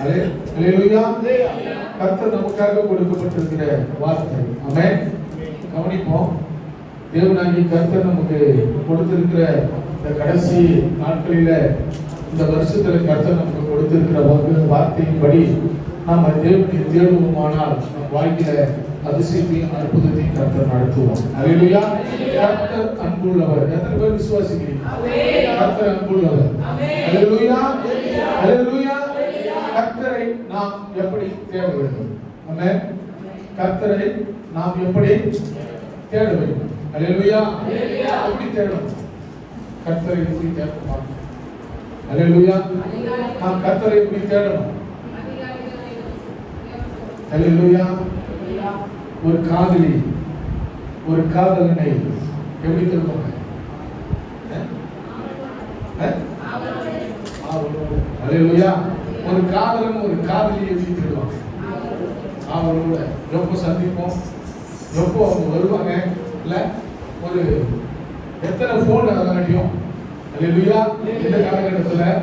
அல்லேலூயா. கர்த்தர் நமக்காக கொடுக்கப்பட்டிருக்கிற வார்த்தை. ஆமென். கவனிப்போம். தேவனாகிய கர்த்தர் நமக்கு கொடுத்திருக்கிற இந்த கடைசி நாட்களில, இந்த வருஷத்துல கர்த்தர் நமக்கு கொடுத்திருக்கிற வார்த்தையின்படி நாம் தேவனை தேடுவோமானால் நம் வாழ்க்கையில அதிசயத்தையும் அற்புதத்தையும் கர்த்தர் நடத்துவோம். அல்லேலூயா. கர்த்தர் அன்புள்ளவர். எத்தனை பேர் விசுவாசிக்கிறீங்க? கர்த்தர் அன்புள்ளவர். அல்லேலூயா. அல்லேலூயா. கர்த்தரை நாம் எப்படி தேட வேண்டும்? ஆமென். கர்த்தரை நாம் எப்படி தேட வேண்டும்? அல்லேலூயா. எப்படி தேடணும்? கர்த்தரை எப்படி தேடணும்? அல்லேலூயா. நாம் கர்த்தரை எப்படி தேடணும்? அல்லேலூயா. ஒரு காதலி ஒரு காதலனை எப்படி தேடுவாங்க? அல்லேலூயா. ஒரு காதலன் ஒரு காதலியை எப்படி தேடுவாங்க? அவங்களோட எப்போ சந்திப்போம், எப்போ அவங்க வருவாங்க, இல்ல ஒரு எத்தனை போன் அதனாலையும். அல்லேலூயா. இந்த காலகட்டத்தில்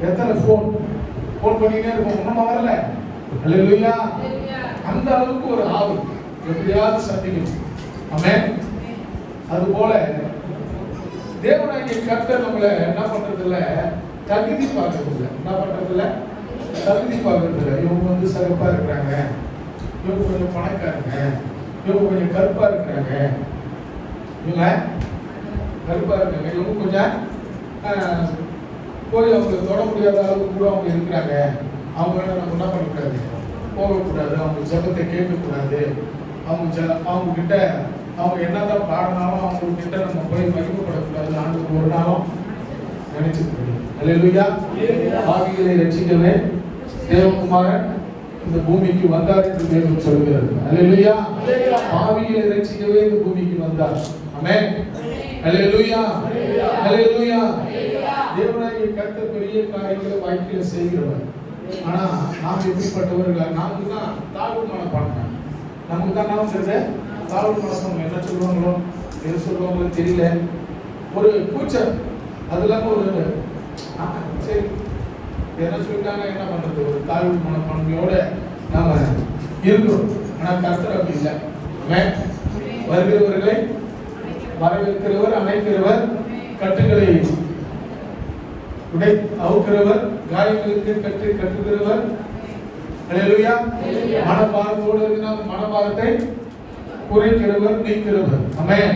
எத்தனை போன் பண்ணினே இருப்போம், ஒன்றும் வரல. அல்லேலூயா. அந்த அளவுக்கு ஒரு ஆவல், எப்படியாவது சந்திக்கணும். ஆமென். அது போல தேவனாகிய கர்த்தர் நம்மளை என்ன பண்றதில்ல, தகுதி பார்க்கறதில்ல. என்ன பண்றதில்ல? தகுதி பார்க்கறதில்ல. இவங்க வந்து சிறப்பா இருக்கிறாங்க, இவங்க கொஞ்சம் பணக்காரங்க, இவங்க கொஞ்சம் கருப்பா இருக்கிறாங்க, இவங்க கருப்பா இருக்காங்க, இவங்க கொஞ்சம் போய் அவங்க தொட முடியாத அளவுக்கு கூட அவங்க இருக்கிறாங்க, அவங்க நம்ம என்ன பண்ணக்கூடாது, போகக்கூடாது, அவங்க ஜபத்தை கேட்கக்கூடாது, அவங்க கிட்ட அவங்க என்னதான் பாடினாலும் அவங்க கிட்ட நம்ம போய் மகிமைப்படக்கூடாது. ஆண்டுக்கு ஒரு நாளும் நினைச்சுக்க. அல்லேலூயா. பாவிகளை ரட்சிக்கவே தேவகுமாரன் இந்த பூமிக்கு வந்தார் என்று தேவன் சொல்கிறது. அல்லேலூயா. பாவிகளை ரட்சிக்கவே இந்த பூமிக்கு வந்தார். ஆமென். அல்லேலூயா. அல்லேலூயா. தேவனாகிய கர்த்தர் பெரிய காரியங்களை வாழ்க்கையில செய்கிறவர். ஆனா நாம் எப்படிப்பட்டவர்கள்? நமக்கு தான் தாழ்வு மனப்பான்மை. நமக்கு தான் நாம் தெரிஞ்ச தாழ்வு மனப்பான்மை. என்ன சொல்லுவாங்களோ எது சொல்லுவாங்களோ தெரியல, ஒரு கூச்சம். அது இல்லாம ஒரு சரி என்ன சொல்லிட்டாங்க என்ன பண்றது, ஒரு தாழ்வு மனப்பான்மையோட நாம இருக்கிறோம். ஆனா கர்த்தர் அப்படி இல்லை. வருகிறவர்களை வரவேற்கிறவர், அமைக்கிறவர், கட்டுகளை அவுக்கிறவர், காயங்களுக்கு கட்டுகிறவர். அல்லேலூயா. மனபாரத்தோடு இருக்கிற மனபாரத்தை குறைக்கிறவர், நீக்கிறவர். ஆமென்.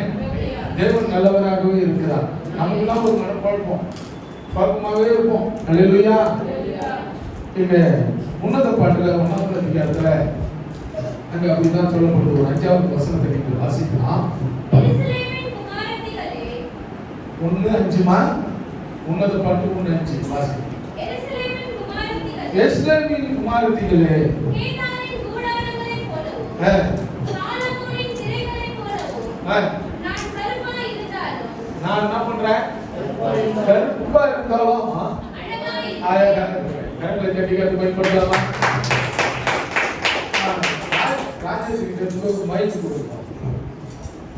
தேவன் நல்லவராகவே இருக்கிறார். நமக்குலாம் ஒரு மனப்பாழ்ப்போம், பாப்பமாகவே இருப்போம். அல்லேலூயா. இங்க உன்னத பாட்டுல 1ஆம் அதிகாரத்துல அங்க அப்படிதான் சொல்லப்படுது. ஒரு 5வது வசனத்தை நீங்கள் வாசிக்கலாம். 1:5 உன்னத பாட்டு 1:5 வாசிக்கலாம். எருசலேமின் குமாரத்திகளே, கேதாரின் கூடாரங்களைப் போலவும் சாலமோனின் சிறைகளைப் போலவும் நான் கருப்பாய் இருந்தாலும், நான் என்ன பண்றேன்? கருப்பா இருந்தாலும் அழகா இருக்கிறேன். கண்களை கட்டி கட்டி பயன்படுத்தலாமா? ராஜேஷ் ஒரு மைக் கொடுக்கலாம்.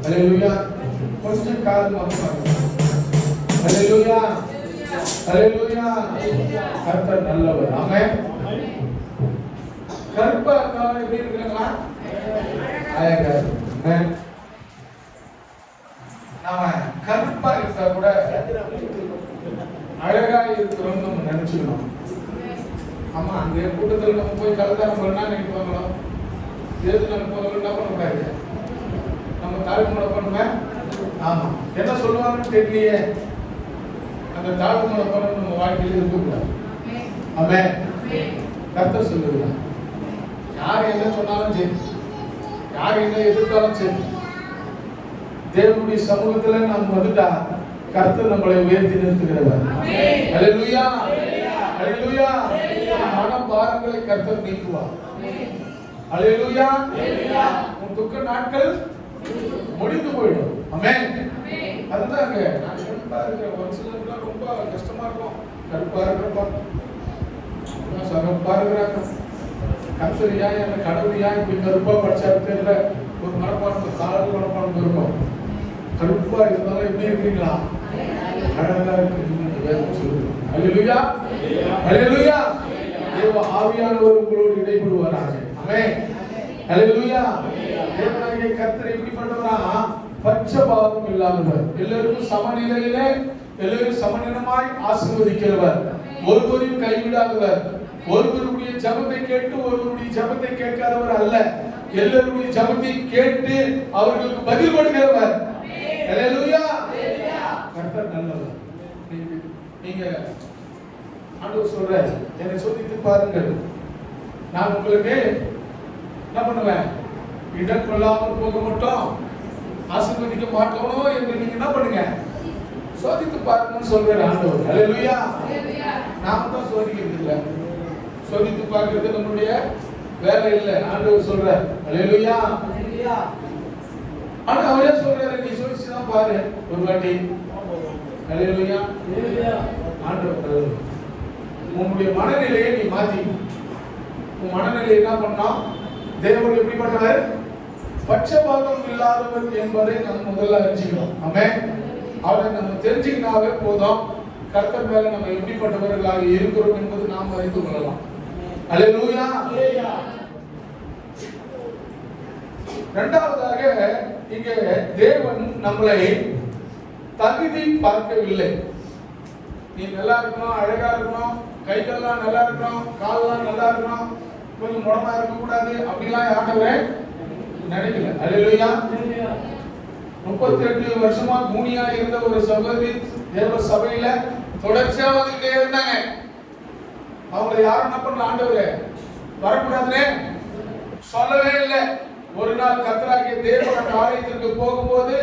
அல்லேலூயா. கொஞ்சம் காது மாறுங்க. அல்லேலூயா. அல்லேலூயா. கர்த்தர் நல்லவர். ஆமென். கருப்பா இருந்தாலும் எப்படி இருக்கிறாங்களா? அழகா. ஆமென். நாம கருப்பா இருந்தா கூட அழகா இருக்கிறோம்னு நம்ம நினைச்சுக்கணும். ஆமா, அந்த கூட்டத்தில் நம்ம போய் கலந்தாரம் பண்ணா நினைப்பாங்களோ, எது நம்ம போகிறோம் என்ன பண்ணக்கூடாது, நம்ம தாழ்வு மனப்பான்மை. ஆமா, என்ன சொல்லுவாங்கன்னு தெரியலையே, அந்த தாழ்வு மனப்பான்மை நம்ம வாழ்க்கையில் இருக்கக்கூடாது. ஆமென். கர்த்தர் சொல்லுகிறார், யார் என்ன சொன்னாலும் சரி, யார் என்ன எதிர்த்தாலும் சரி, தேவனுடைய சமூகத்துல நாம் வந்துட்டா கர்த்தர் நம்மளை உயர்த்தி நிறுத்துகிறவர். அல்லேலூயா. அல்லேலூயா. மனபாரங்களை கர்த்தர் நீக்குவார். அல்லேலூயா. உன் துக்க நாட்கள் முடிந்து போயிடும். ஆமென். அதுதாங்க நான் கருப்பா இருக்கிற ஒரு சிலருக்குலாம் ரொம்ப கஷ்டமா இருக்கும். கருப்பா இருக்கிறப்பா சகப்பா இருக்கிறாங்க. கர்த்தர் ஏன் என்ன கடவுள் ஏன் இப்படி கருப்பா படிச்சாரு தெரியல, ஒரு மனப்பான்மை, தாழ்வு மனப்பான்மை இருக்கும். கருப்பா இருந்தாலும் எப்படி இருக்கீங்களா? அழகா இருக்கு. அல்லேலூயா. அல்லேலூயா. தேவ ஆவியானவர் உங்களோடு இடைப்படுவாராக. ஆமென். ஹல்லேலூயா. தேவனாகிய கர்த்தர் எப்படிப்பட்டவரா? பட்சபாதம் இல்லாதவர், எல்லாருக்கும் சமநிலையிலே எல்லாரும் சமநிலமாய் ஆசீர்வதிக்கிறவர், ஒருவரையும் கைவிடாதவர், ஒருவருடைய ஜெபத்தை கேட்டு ஒருவருடைய ஜெபத்தை கேட்காதவர் அல்ல, எல்லாருடைய ஜெபத்தை கேட்டு அவர்களுக்கு பதில் கொடுக்கிறவர். ஹல்லேலூயா. கர்த்தர் நல்லவர். நீங்க ஆண்டவர் சொல்றார், என்னை சோதித்து பாருங்கள், நான் உங்களுக்கு என்ன பண்ணுவேன், இடம் கொள்ளாமல் போக மாட்டோம், ஆசீர்வதிக்க மாட்டோம் என்று நீங்க என்ன பண்ணுங்க, சோதித்து பார்க்கணும்னு சொல்றாரு ஆண்டவர். ஹல்லேலூயா. நாம தான் சோதிக்கிறது இல்ல, சோதித்து பார்க்கிறது நம்மளுடைய வேலை இல்ல, ஆண்டவர் சொல்றார். ஹல்லேலூயா. ஆனா அவரே சொல்றாரு, நீ சோதிச்சு தான் பாரு ஒரு வாட்டி. ஹல்லேலூயா. ஆண்டவர் உன்னுடைய மனநிலையை நீ மாத்தி, உன் மனநிலை என்ன பண்ணா, தேவன் எப்படி பண்ணவர், பட்சபாதம் இல்லாதவர் என்பதை நம்ம முதல்ல அறிஞ்சிக்கணும். ஆமென். அவரை நம்ம தெரிஞ்சுக்கினாவே போதும், கர்த்தர் மேல நம்ம எப்படிப்பட்டவர்களாக இருக்கிறோம் என்பது நாம் அறிந்து கொள்ளலாம். ஹல்லேலூயா. இரண்டாவதாக இங்கே தேவன் நம்மளை தகுதி பார்க்கவில்லை. நீ நல்லா இருக்கணும், அழகா இருக்கணும், கைகள்லாம் நல்லா இருக்கணும், கால்லாம் நல்லா இருக்கணும், கொஞ்சம் முடமா இருக்க கூடாது அப்படிலாம் ஆண்டவரே நினைக்கல. ஹல்லேலூயா. 38 வருஷமா கூனியா இருந்த ஒரு சகோதரி தேவ சபையில தொடர்ச்சியா வந்துட்டே இருந்தாங்க. அவங்களை யாரும் என்ன பண்ணல, ஆண்டவரே வரக்கூடாதுன்னு சொல்லவே இல்லை. ஒரு நாள் கர்த்தராகிய தேவன் ஆலயத்திற்கு போகும்போது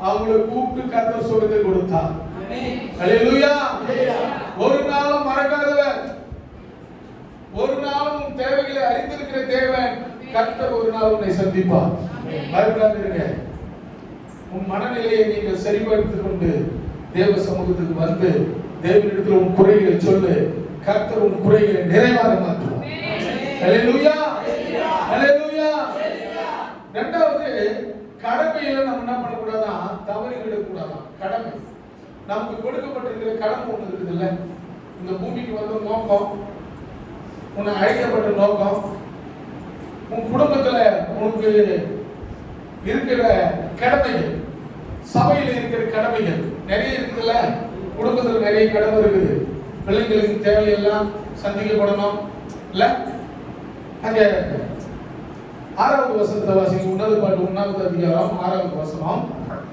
அவங்களை கூப்பிட்டு கர்த்தர் சுகத்தை கொடுத்தார். ஹல்லேலூயா. ஒரு நாளும் மறக்காதவர், ஒரு நாளும் தேவைகளை அறிந்திருக்கிற தேவன் கர்த்தர் ஒரு நாள் உன்னை சந்திப்பார். பயப்படாதீங்க. உன் மனநிலையை நீங்கள் சரிபடுத்திக் கொண்டு தேவ சமூகத்துக்கு வந்து தேவனிடத்தில் உன் குறைகளை சொல்லு, கர்த்தர் உன் குறைகளை நிறைவாக மாற்றுவார். ஹல்லேலூயா. ஹல்லேலூயா. இரண்டாவது, கடமையில நம்ம என்ன பண்ணக்கூடாதா, தவறி விடக்கூடாதா. கடமை நமக்கு கொடுக்கப்பட்டிருக்கிற கடமை ஒன்று இருக்குது இல்ல, இந்த பூமிக்கு வந்த நோக்கம், உன்னை அழைக்கப்பட்ட நோக்கம், உன் குடும்பத்துல உனக்கு இருக்கிற கடமைகள், சபையில் இருக்கிற கடமைகள் நிறைய இருக்குதுல்ல, குடும்பத்தில் நிறைய கடமை இருக்குது. பிள்ளைங்களுக்கு தேவையெல்லாம் சந்திக்கப்படணும் இல்ல. அங்க 6வது வசனத்தை வாசிங்க. உன்னத பாட்டு 1வது அதிகாரம் 6வது வசனம்.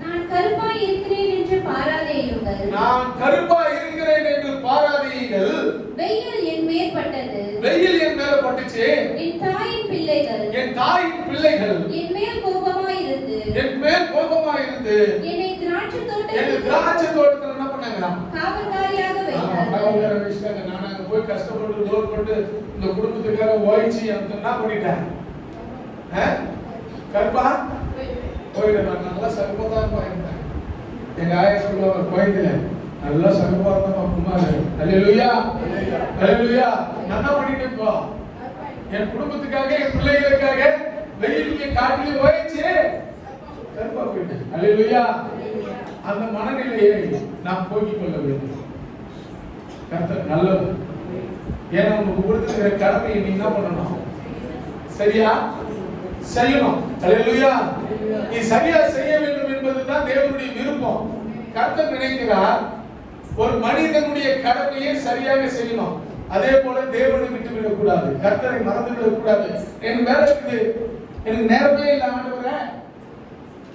நான் கருப்பாய் இருக்கிறேன் என்று பாராதேயுங்கள், நான் கருப்பாய் இருக்கிறேன் என்று பாராதேயுங்கள், வெயில் என் மேல் பட்டது, வெயில் என் மேல பட்டுச்சு, என் தாயின் பிள்ளைகள் என் தாயின் பிள்ளைகள் என் மேல் கோபமாய் இருந்து, என் மேல் கோபமாய் இருந்து என்னை திராட்சை தோட்டத்தில் என்ன பண்ணாங்க, காவல்காரியாக வைத்தார்கள். காவல்கார வச்சிட்டாங்க. நான் அங்க போய் கஷ்டப்பட்டு லோட் பண்ணி இந்த குடும்பத்துக்காக ஓய்ச்சி என்ன பண்ணிட்டேன், கருப்பா போயிட்டேன். நான் நல்லா சர்வதான் போயிருந்தேன். எங்க ஆயா சொல்லுவாங்க, கோயத்துல நல்லா சர்வா தான் குமார். ஹல்லேலூயா. ஹல்லேலூயா. நான் என்ன பண்ணிட்டேன் இப்போ, என் குடும்பத்துக்காக என் பிள்ளைகளுக்காக வெயிலுக்கு காட்டிலே ஓய்ச்சி கருப்பா போயிட்டேன். ஹல்லேலூயா. அந்த மனநிலையை நாம் போக்கிக் கொள்ள வேண்டும். கர்த்தர் நல்லது. ஏன்னா உங்களுக்கு கொடுத்திருக்கிற கடமையை நீ என்ன பண்ணணும், சரியா செய்யணும். ஹல்லேலூயா. நீ சரியா செய்ய வேண்டும் என்பதுதான் தேவனுடைய விருப்பம். கர்த்தர் நினைக்கிறார் ஒரு மனிதனுடைய கடமையை சரியாக செய்யணும். அதே போல தேவனை விட்டு விடக்கூடாது, கர்த்தரை மறந்து விடக்கூடாது. எனக்கு வேலை இருக்குது, எனக்கு நேரமே இல்லை ஆண்டவரே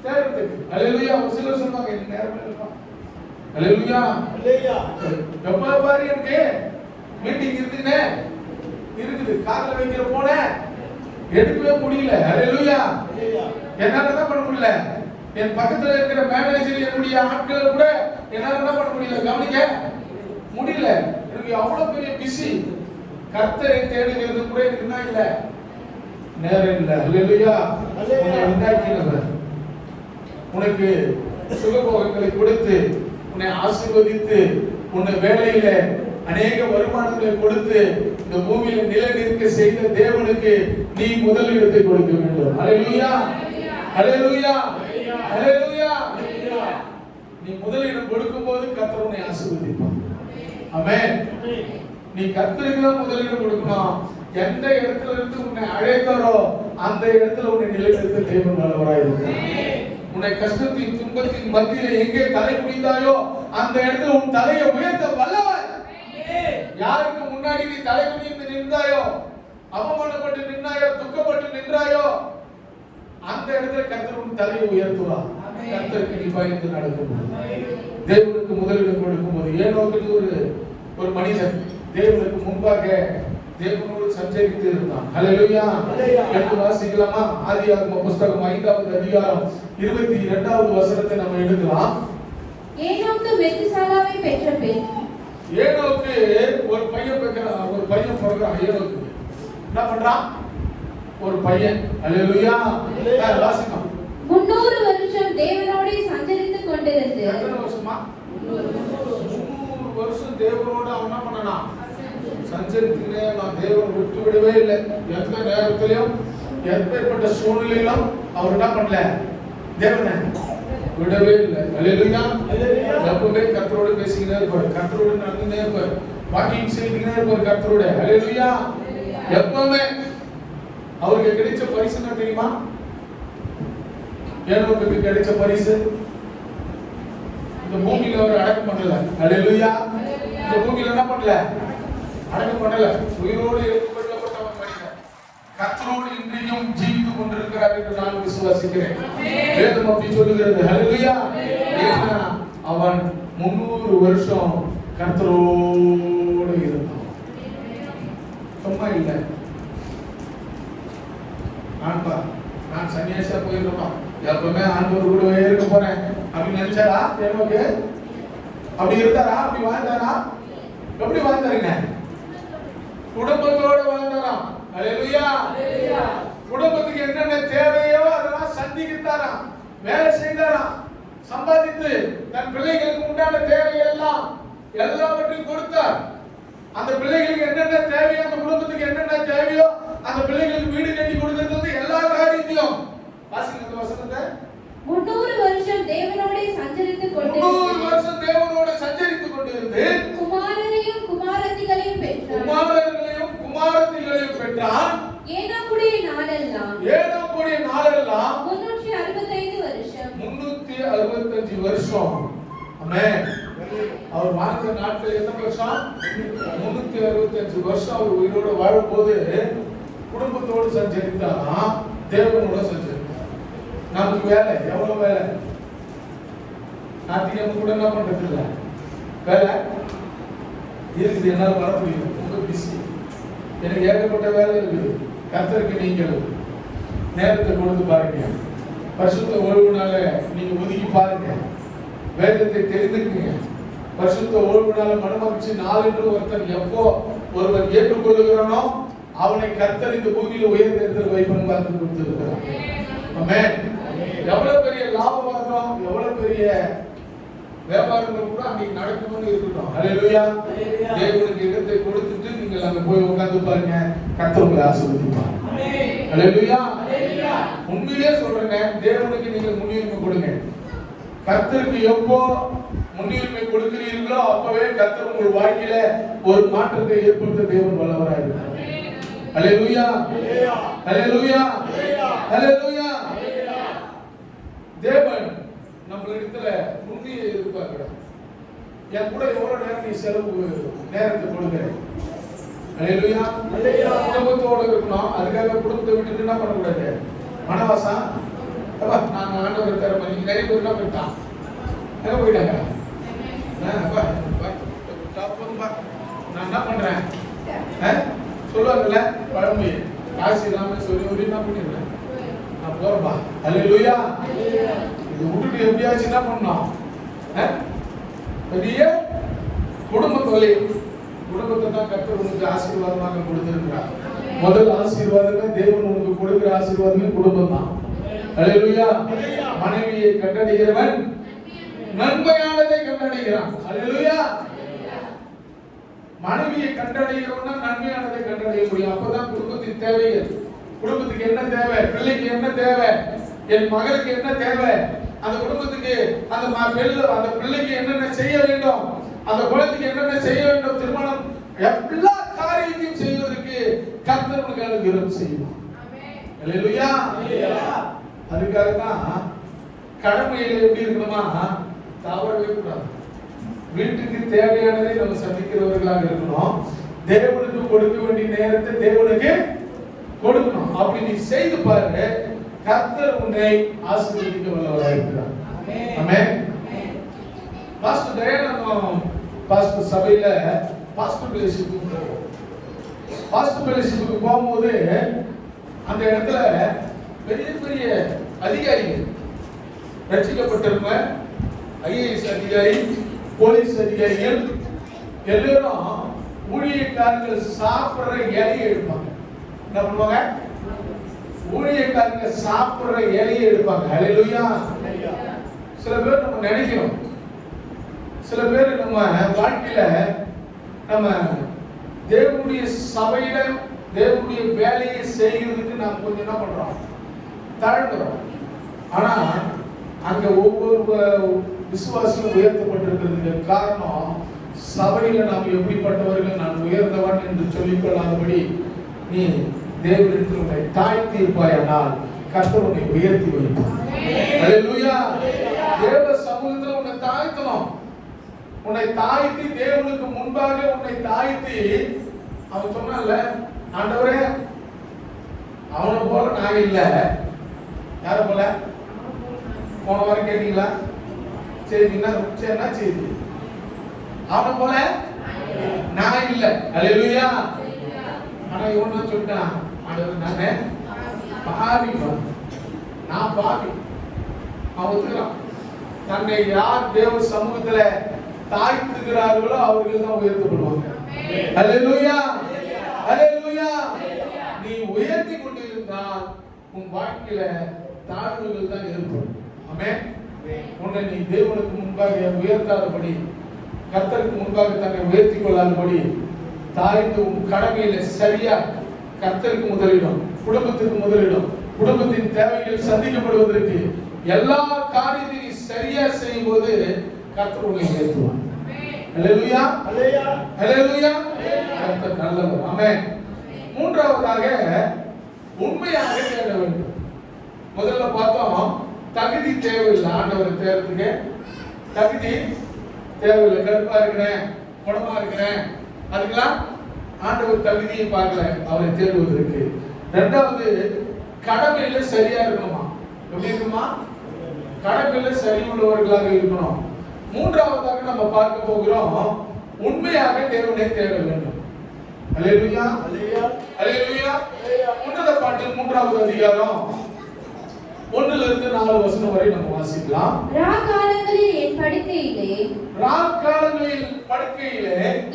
தேடுறதுக்கு. ஹல்லேலூயா. ஒரு சிலர் சொல்லுவாங்க, எனக்கு நேரமே இல்லைப்பா. ஹல்லேலூயா. எப்ப பாரு எனக்கு மீட்டிங் இருக்குதுன்னு இருக்குது, காதுல வைக்கிற போன எடுக்கவே முடியல. ஹல்லேலூயா. என்னால என்ன பண்ண முடியல, என் பக்கத்துல இருக்கிற மேனேஜர் என்னுடைய ஆட்களை கூட என்னால என்ன பண்ண முடியல, கவனிக்க முடியல. எனக்கு அவ்வளவு பெரிய பிஸி. கர்த்தரை தேடுகிறது கூட எனக்கு என்ன இல்ல, நேரம் இல்ல. ஹல்லேலூயா. உன்னை உண்டாக்கினவர் உனக்கு சுகபோகங்களை கொடுத்து உன்னை ஆசீர்வதித்து உன்னை வேலையில அநேக வருமானங்களை கொடுத்து இந்த பூமியில நிலைநிற்க செய்த தேவனுக்கு நீ முதலிடத்தை கொடுக்க வேண்டும். ஹல்லேலூயா. ஹல்லேலூயா. ஹல்லேலூயா. நீ முதலிடம் கொடுக்கும்போது கர்த்தர் உன்னை ஆசீர்வதிப்பார். ஆமென். நீ கர்த்தருக்கு தான் முதலிடம் கொடுக்கணும். எந்த இடத்துல இருந்து உன்னை அழைத்தாரோ அந்த இடத்துல உன்னை நிலைநிறுத்த தேவன் வல்லவராய் இருக்கிறார். உன்னை கஷ்டத்தின் துன்பத்தின் மத்தியில எங்கே தலை குனிந்தாயோ அந்த இடத்துல உன் தலையை உயர்த்த வல்லவர். யாருக்கு முன்னாடி நீ தலை குனிந்து நின்றாயோ, அவமானப்பட்டு நின்றாயோ, துக்கப்பட்டு நின்றாயோ, அந்த இடத்துல கர்த்தர் உன் தலையை உயர்த்துவார். கர்த்தருக்கு நீ பயந்து நடக்கும். தேவனுக்கு முதலிடம் கொடுக்கும் போது ஏனோக்கு ஒரு மனிதன் தேவனுக்கு முன்பாக தேவனோடு சஞ்சரித்து இருந்தான். ஹல்லேலூயா. எடுத்து வாசிக்கலாமா? ஆதியாகம புத்தகம் 5வது அதிகாரம் 22வது வசனத்தை நம்ம எடுக்கலாம். ஏனோக்கு மெத்துசாலாவை பெற்ற பின் ஏனோக்கு ஒரு பையன் பிறகுறான். ஏனோக்கு என்ன பண்றான்? ஒரு பையன். ஹல்லேலூயா. வாசிக்கலாம். 300 வருஷம் தேவனோடு சஞ்சரித்துக் கொண்டிருந்து. எத்தனை வருஷமா? 300 வருஷம் தேவனோடு அவன் என்ன பண்ணான்? சஞ்சரித்துனே. நான் தேவன் விட்டு விடவே இல்லை. எந்த நேரத்திலும் எப்பேற்பட்ட சூழ்நிலையிலும் அவர் என்ன பண்ணல? தேவனை விடவே இல்லை. ஹல்லேலூயா. எப்பவுமே கர்த்தரோடு பேசிக்கிட்டே இருப்பார், கர்த்தரோடு நடந்துட்டே இருப்பார், வாக்கிங் செய்துக்கிட்டே இருப்பார் கர்த்தரோட. ஹல்லேலூயா. எப்பவுமே அவருக்கு கிடைச்ச பரிசு என்ன தெரியுமா? ஏனோக்கு கிடைச்ச பரிசு இந்த பூமியில அவர் அடக்கம் பண்ணல. ஹல்லேலூயா. இந்த பூமியில என்ன பண்ணல? அடக்கம் பண்ணல. உயிரோடு எழுப்பப்பட்டவன் மனிதன் கர்த்தரோடு இன்றையும் ஜீவித்துக் கொண்டிருக்கிறார் என்று நான் விசுவாசிக்கிறேன். வேதம் அப்படி சொல்லுகிறது. ஹல்லேலூயா. ஏன்னா அவன் 300 வருஷம் கர்த்தரோடு இருந்தான். சும்மா இல்லை. நான் சன்னியாசியா போயிருக்கேன், எப்பவுமே ஆண்டவர் கூடவே இருக்க போறேன் அப்படின்னு நினைச்சாரா? ஏனோக்கு அப்படி இருந்தாரா? அப்படி வாழ்ந்தாரா? எப்படி வாழ்ந்தாருங்க? குடும்பத்தோட வாழ்ந்தாராம். ஹல்லேலூயா. குடும்பத்துக்கு என்னென்ன தேவையோ அதெல்லாம் சந்தித்தாராம், வேலை செய்தாராம், சம்பாதித்து தன் பிள்ளைகளுக்கு உண்டான தேவையெல்லாம் எல்லாவற்றையும் கொடுத்தார். அந்த பிள்ளைகளுக்கு என்னென்ன தேவையோ, அந்த குடும்பத்துக்கு என்னென்ன தேவையோ, அந்த பிள்ளைகளுக்கு வீடு கட்டி கொடுக்கிறது எல்லா காரியத்தையும். வாசிங்க அந்த வசனத்தை. 300 வருஷம் தேவனோடு சஞ்சரித்துக் கொண்டிருந்து. 300 வருஷம் தேவனோடு சஞ்சரித்துக் கொண்டிருந்து குமாரரையும் குமாரத்திகளையும் பெற்றான். குமாரர்களையும் குமாரத்திகளையும் பெற்றான். ஏனோக்குடைய நாளெல்லாம் 365 வருஷம். 365 வருஷம். ஆமென். அவர் வாழ்ந்த நாட்கள் எத்தனை வருஷம்? 365 வருஷம் அவர் உயிரோடு வாழும்போது குடும்பத்தோடு சஞ்சரித்தாராம், தேவனோட சஞ்சரித்தார். நமக்கு வேலை எவ்வளவு வேலை? நாத்தியம் கூட என்ன பண்றது இல்ல, வேலை இருக்குது. என்னால் வர முடியும், ரொம்ப பிஸி, எனக்கு ஏகப்பட்ட வேலை இருக்குது. கர்த்தருக்கு நீங்கள் நேரத்தை கொடுத்து பாருங்க, பரிசுத்த ஓய்வுனால நீங்க ஒதுக்கி பாருங்க, வேதத்தை தெரிந்துக்குங்க. பரிசுத்த ஓய்வுனால மனமகிழ்ச்சி நாள் என்று ஒருத்தன் எப்போ ஒருவன் ஏற்றுக்கொள்ளுகிறானோ அவனை கர்த்தர் இந்த பூமியில உயர்ந்த இடத்தில் வைப்பன் பார்த்து கொடுத்திருக்கிறார். ஆமென். எவ்வளவு பெரிய லாபம், எவ்வளவு பெரிய வியாபாரங்கள் கூட அன்னைக்கு நடக்கணும்னு இருக்கட்டும். ஹல்லேலூயா. தேவனுக்கு இடத்தை கொடுத்துட்டு நீங்கள் அங்க போய் உட்கார்ந்து பாருங்க, கர்த்தர் உங்களை ஆசீர்வதிப்பார். ஹல்லேலூயா. உண்மையிலேயே சொல்றேங்க, தேவனுக்கு நீங்கள் முன்னுரிமை கொடுங்க. கர்த்தருக்கு எப்போ முன்னுரிமை கொடுக்கிறீர்களோ அப்பவே கர்த்தர் உங்கள் வாழ்க்கையில ஒரு மாற்றத்தை ஏற்படுத்த தேவன் வல்லவராய் இருக்கிறார். ஹல்லேலூயா. ஹல்லேலூயா. ஹல்லேலூயா. தேவன் நம்மளிடத்துல உண்மையை எதிர்பார்க்கிறார். என் கூட எவ்வளவு நேரம் நீ செலவு நேரத்தை கொடுக்கிற? ஹல்லேலூயா. குடும்பத்தோடு இருக்கணும். அதுக்காக குடும்பத்தை விட்டுட்டு என்ன பண்ணக்கூடாது? மனவாசா நாங்க ஆண்டவர் தர பண்ணி நிறைய பேர் என்ன பண்ணிட்டான், எங்க போயிட்டாங்க? நான் என்ன பண்றேன் சொல்லுவாங்கல்ல பழமொழி, காசு இல்லாம சொல்லி என்ன பண்ணிடுறேன், நான் போறப்பா. ஹல்லேலூயா. இது விட்டுட்டு எப்படியாச்சும் என்ன பண்ணணும்? பெரிய குடும்ப தொலை, குடும்பத்தை தான் கர்த்தர் உனக்கு ஆசீர்வாதமாக கொடுத்திருக்கிறார். முதல் ஆசீர்வாதமே தேவன் உனக்கு கொடுக்கிற ஆசீர்வாதமே குடும்பம் தான். ஹல்லேலூயா. மனைவியை கண்டடைகிறவன் நன்மையானதை கண்டடைகிறான். ஹல்லேலூயா. மனைவியை கண்டடைகிறவனா நன்மையானதை கண்டடைய முடியும். அப்பதான் குடும்பத்தின் தேவைகள், குடும்பத்துக்கு என்ன தேவை, பிள்ளைக்கு என்ன தேவை, என் மகளுக்கு என்ன தேவை, அந்த குடும்பத்துக்கு அந்த பிள்ளைக்கு என்னென்ன செய்ய வேண்டும், அந்த குழந்தைக்கு என்னென்ன செய்ய வேண்டும், திருமணம் எல்லா காரியத்தையும் செய்வதற்கு கர்த்தர் உனக்கு அனுகிரகம் செய்வார். அல்லேலூயா. அதுக்காக தான் கடமையில எப்படி இருக்கணுமா, தவறவே கூடாது. வீட்டுக்கு தேவையானதை நம்ம சந்திக்கிறவர்களாக இருக்கணும். தேவனுக்கு கொடுக்க வேண்டிய நேரத்தை தேவனுக்கு கொடுக்கணும். அப்படி நீ செய்து பாரு, கர்த்தர் உன்னை ஆசீர்வதிக்க வல்லவராக இருக்கிறார். ஆமென். பாஸ்டர் தயானந்தம் பாஸ்டர் சபையில பாஸ்டர் ஃபெலோஷிப்புக்கு போகும்போது அந்த இடத்துல பெரிய பெரிய அதிகாரிகள், ரட்சிக்கப்பட்டிருந்த ஐஏஎஸ் அதிகாரி, போலீஸ் அதிகாரிகள் எல்லாரும் ஊழியக்காரர்கள் சாப்பிடுற இலையை எடுப்பாங்க. என்ன பண்ணுவாங்க? ஊழியக்காரங்க சாப்பிடுற இலையை எடுப்பாங்க. ஹல்லேலூயா. சில பேர் நம்ம நினைக்கிறோம், சில பேர் நம்ம வாழ்க்கையில நம்ம தேவனுடைய சபையில தேவனுடைய வேலையை செய்கிறதுக்கு நாம் கொஞ்சம் என்ன பண்றோம், தாழ்ந்துறோம். ஆனா அங்க ஒவ்வொரு விசுவாசியும் உயர்த்தப்பட்டிருக்கிறதுக்கு காரணம், சபையில நாம் எப்படிப்பட்டவர்கள், நான் உயர்ந்தவன் என்று சொல்லிக் கொள்ளாதபடி நீ தேவனிடத்தில் உன்னை தாழ்த்தி இருப்பாயானால் கர்த்தர் உன்னை உயர்த்தி வைப்பார். அல்லேலூயா. தேவ சமூகத்தில் உன்னை தாழ்த்தணும். உன்னை தாழ்த்தி தேவனுக்கு முன்பாக உன்னை தாழ்த்தி, அவன் சொன்னான்ல, ஆண்டவரே அவனை போல நான் இல்ல. யார போல? போன வாரம் கேட்டீங்களா? செய்தினா என்ன செய்தி? அவனை போல நான் இல்ல. அல்லேலூயா. ஆனா இவன் தான் சொல்லிட்டான், ஆண்டவர் நானே பாவி, நான் பாவி. அவன் ஒத்துக்கிறான். தன்னை யார் தேவ சமூகத்துல தாழ்த்துகிறார்களோ அவர்கள் தான் உயர்த்தப்படுவாங்க. அல்லேலூயா. அல்லேலூயா. நீ உயர்த்தி கொண்டிருந்தால் உன் வாழ்க்கையில தாழ்வுகள் தான் ஏற்படும். ஆமென். உன்னை நீ தேவனுக்கு முன்பாக உயர்த்தாதபடி, கர்த்தருக்கு முன்பாக தன்னை உயர்த்தி கொள்ளாதபடி தாழ்ந்து உன் கடமையில சரியா கர்த்தருக்கு முதலிடம், குடும்பத்திற்கு முதலிடம், குடும்பத்தின் தேவைகள் சந்திக்கப்படுவதற்கு எல்லா காரியத்தையும் நீ சரியா செய்யும் போது கர்த்தர் உன்னை உயர்த்துவார். அல்லேலூயா. அல்லேலூயா. கர்த்தர் நல்லவர். ஆமென். மூன்றாவதாக உண்மையாக தேட வேண்டும். முதல்ல பார்த்தோம், தகுதி தேவையில்லை. ஆண்டவரை தேடுறதுக்கு தகுதி தேவையில்லை. கருப்பா இருக்கிறேன், குணமா இருக்கிறேன், அதுக்கெல்லாம் ஆண்டவர் தகுதியை பார்க்கல அவரை தேடுவதற்கு. இரண்டாவது, கடமையில சரியா இருக்கணுமா. எப்படி இருக்கணுமா? கடமையில சரி உள்ளவர்களாக இருக்கணும். மூன்றாவதாக நம்ம பார்க்க போகிறோம், உண்மையாக தேவனை தேட வேண்டும். அல்லேலூயா. அல்லேலூயா. உன்னத பாட்டில் 3வது அதிகாரம் 1 to 4 வசனம் வரை நம்ம வாசிக்கலாம். ராக்காலங்களில் என் படுக்கையிலே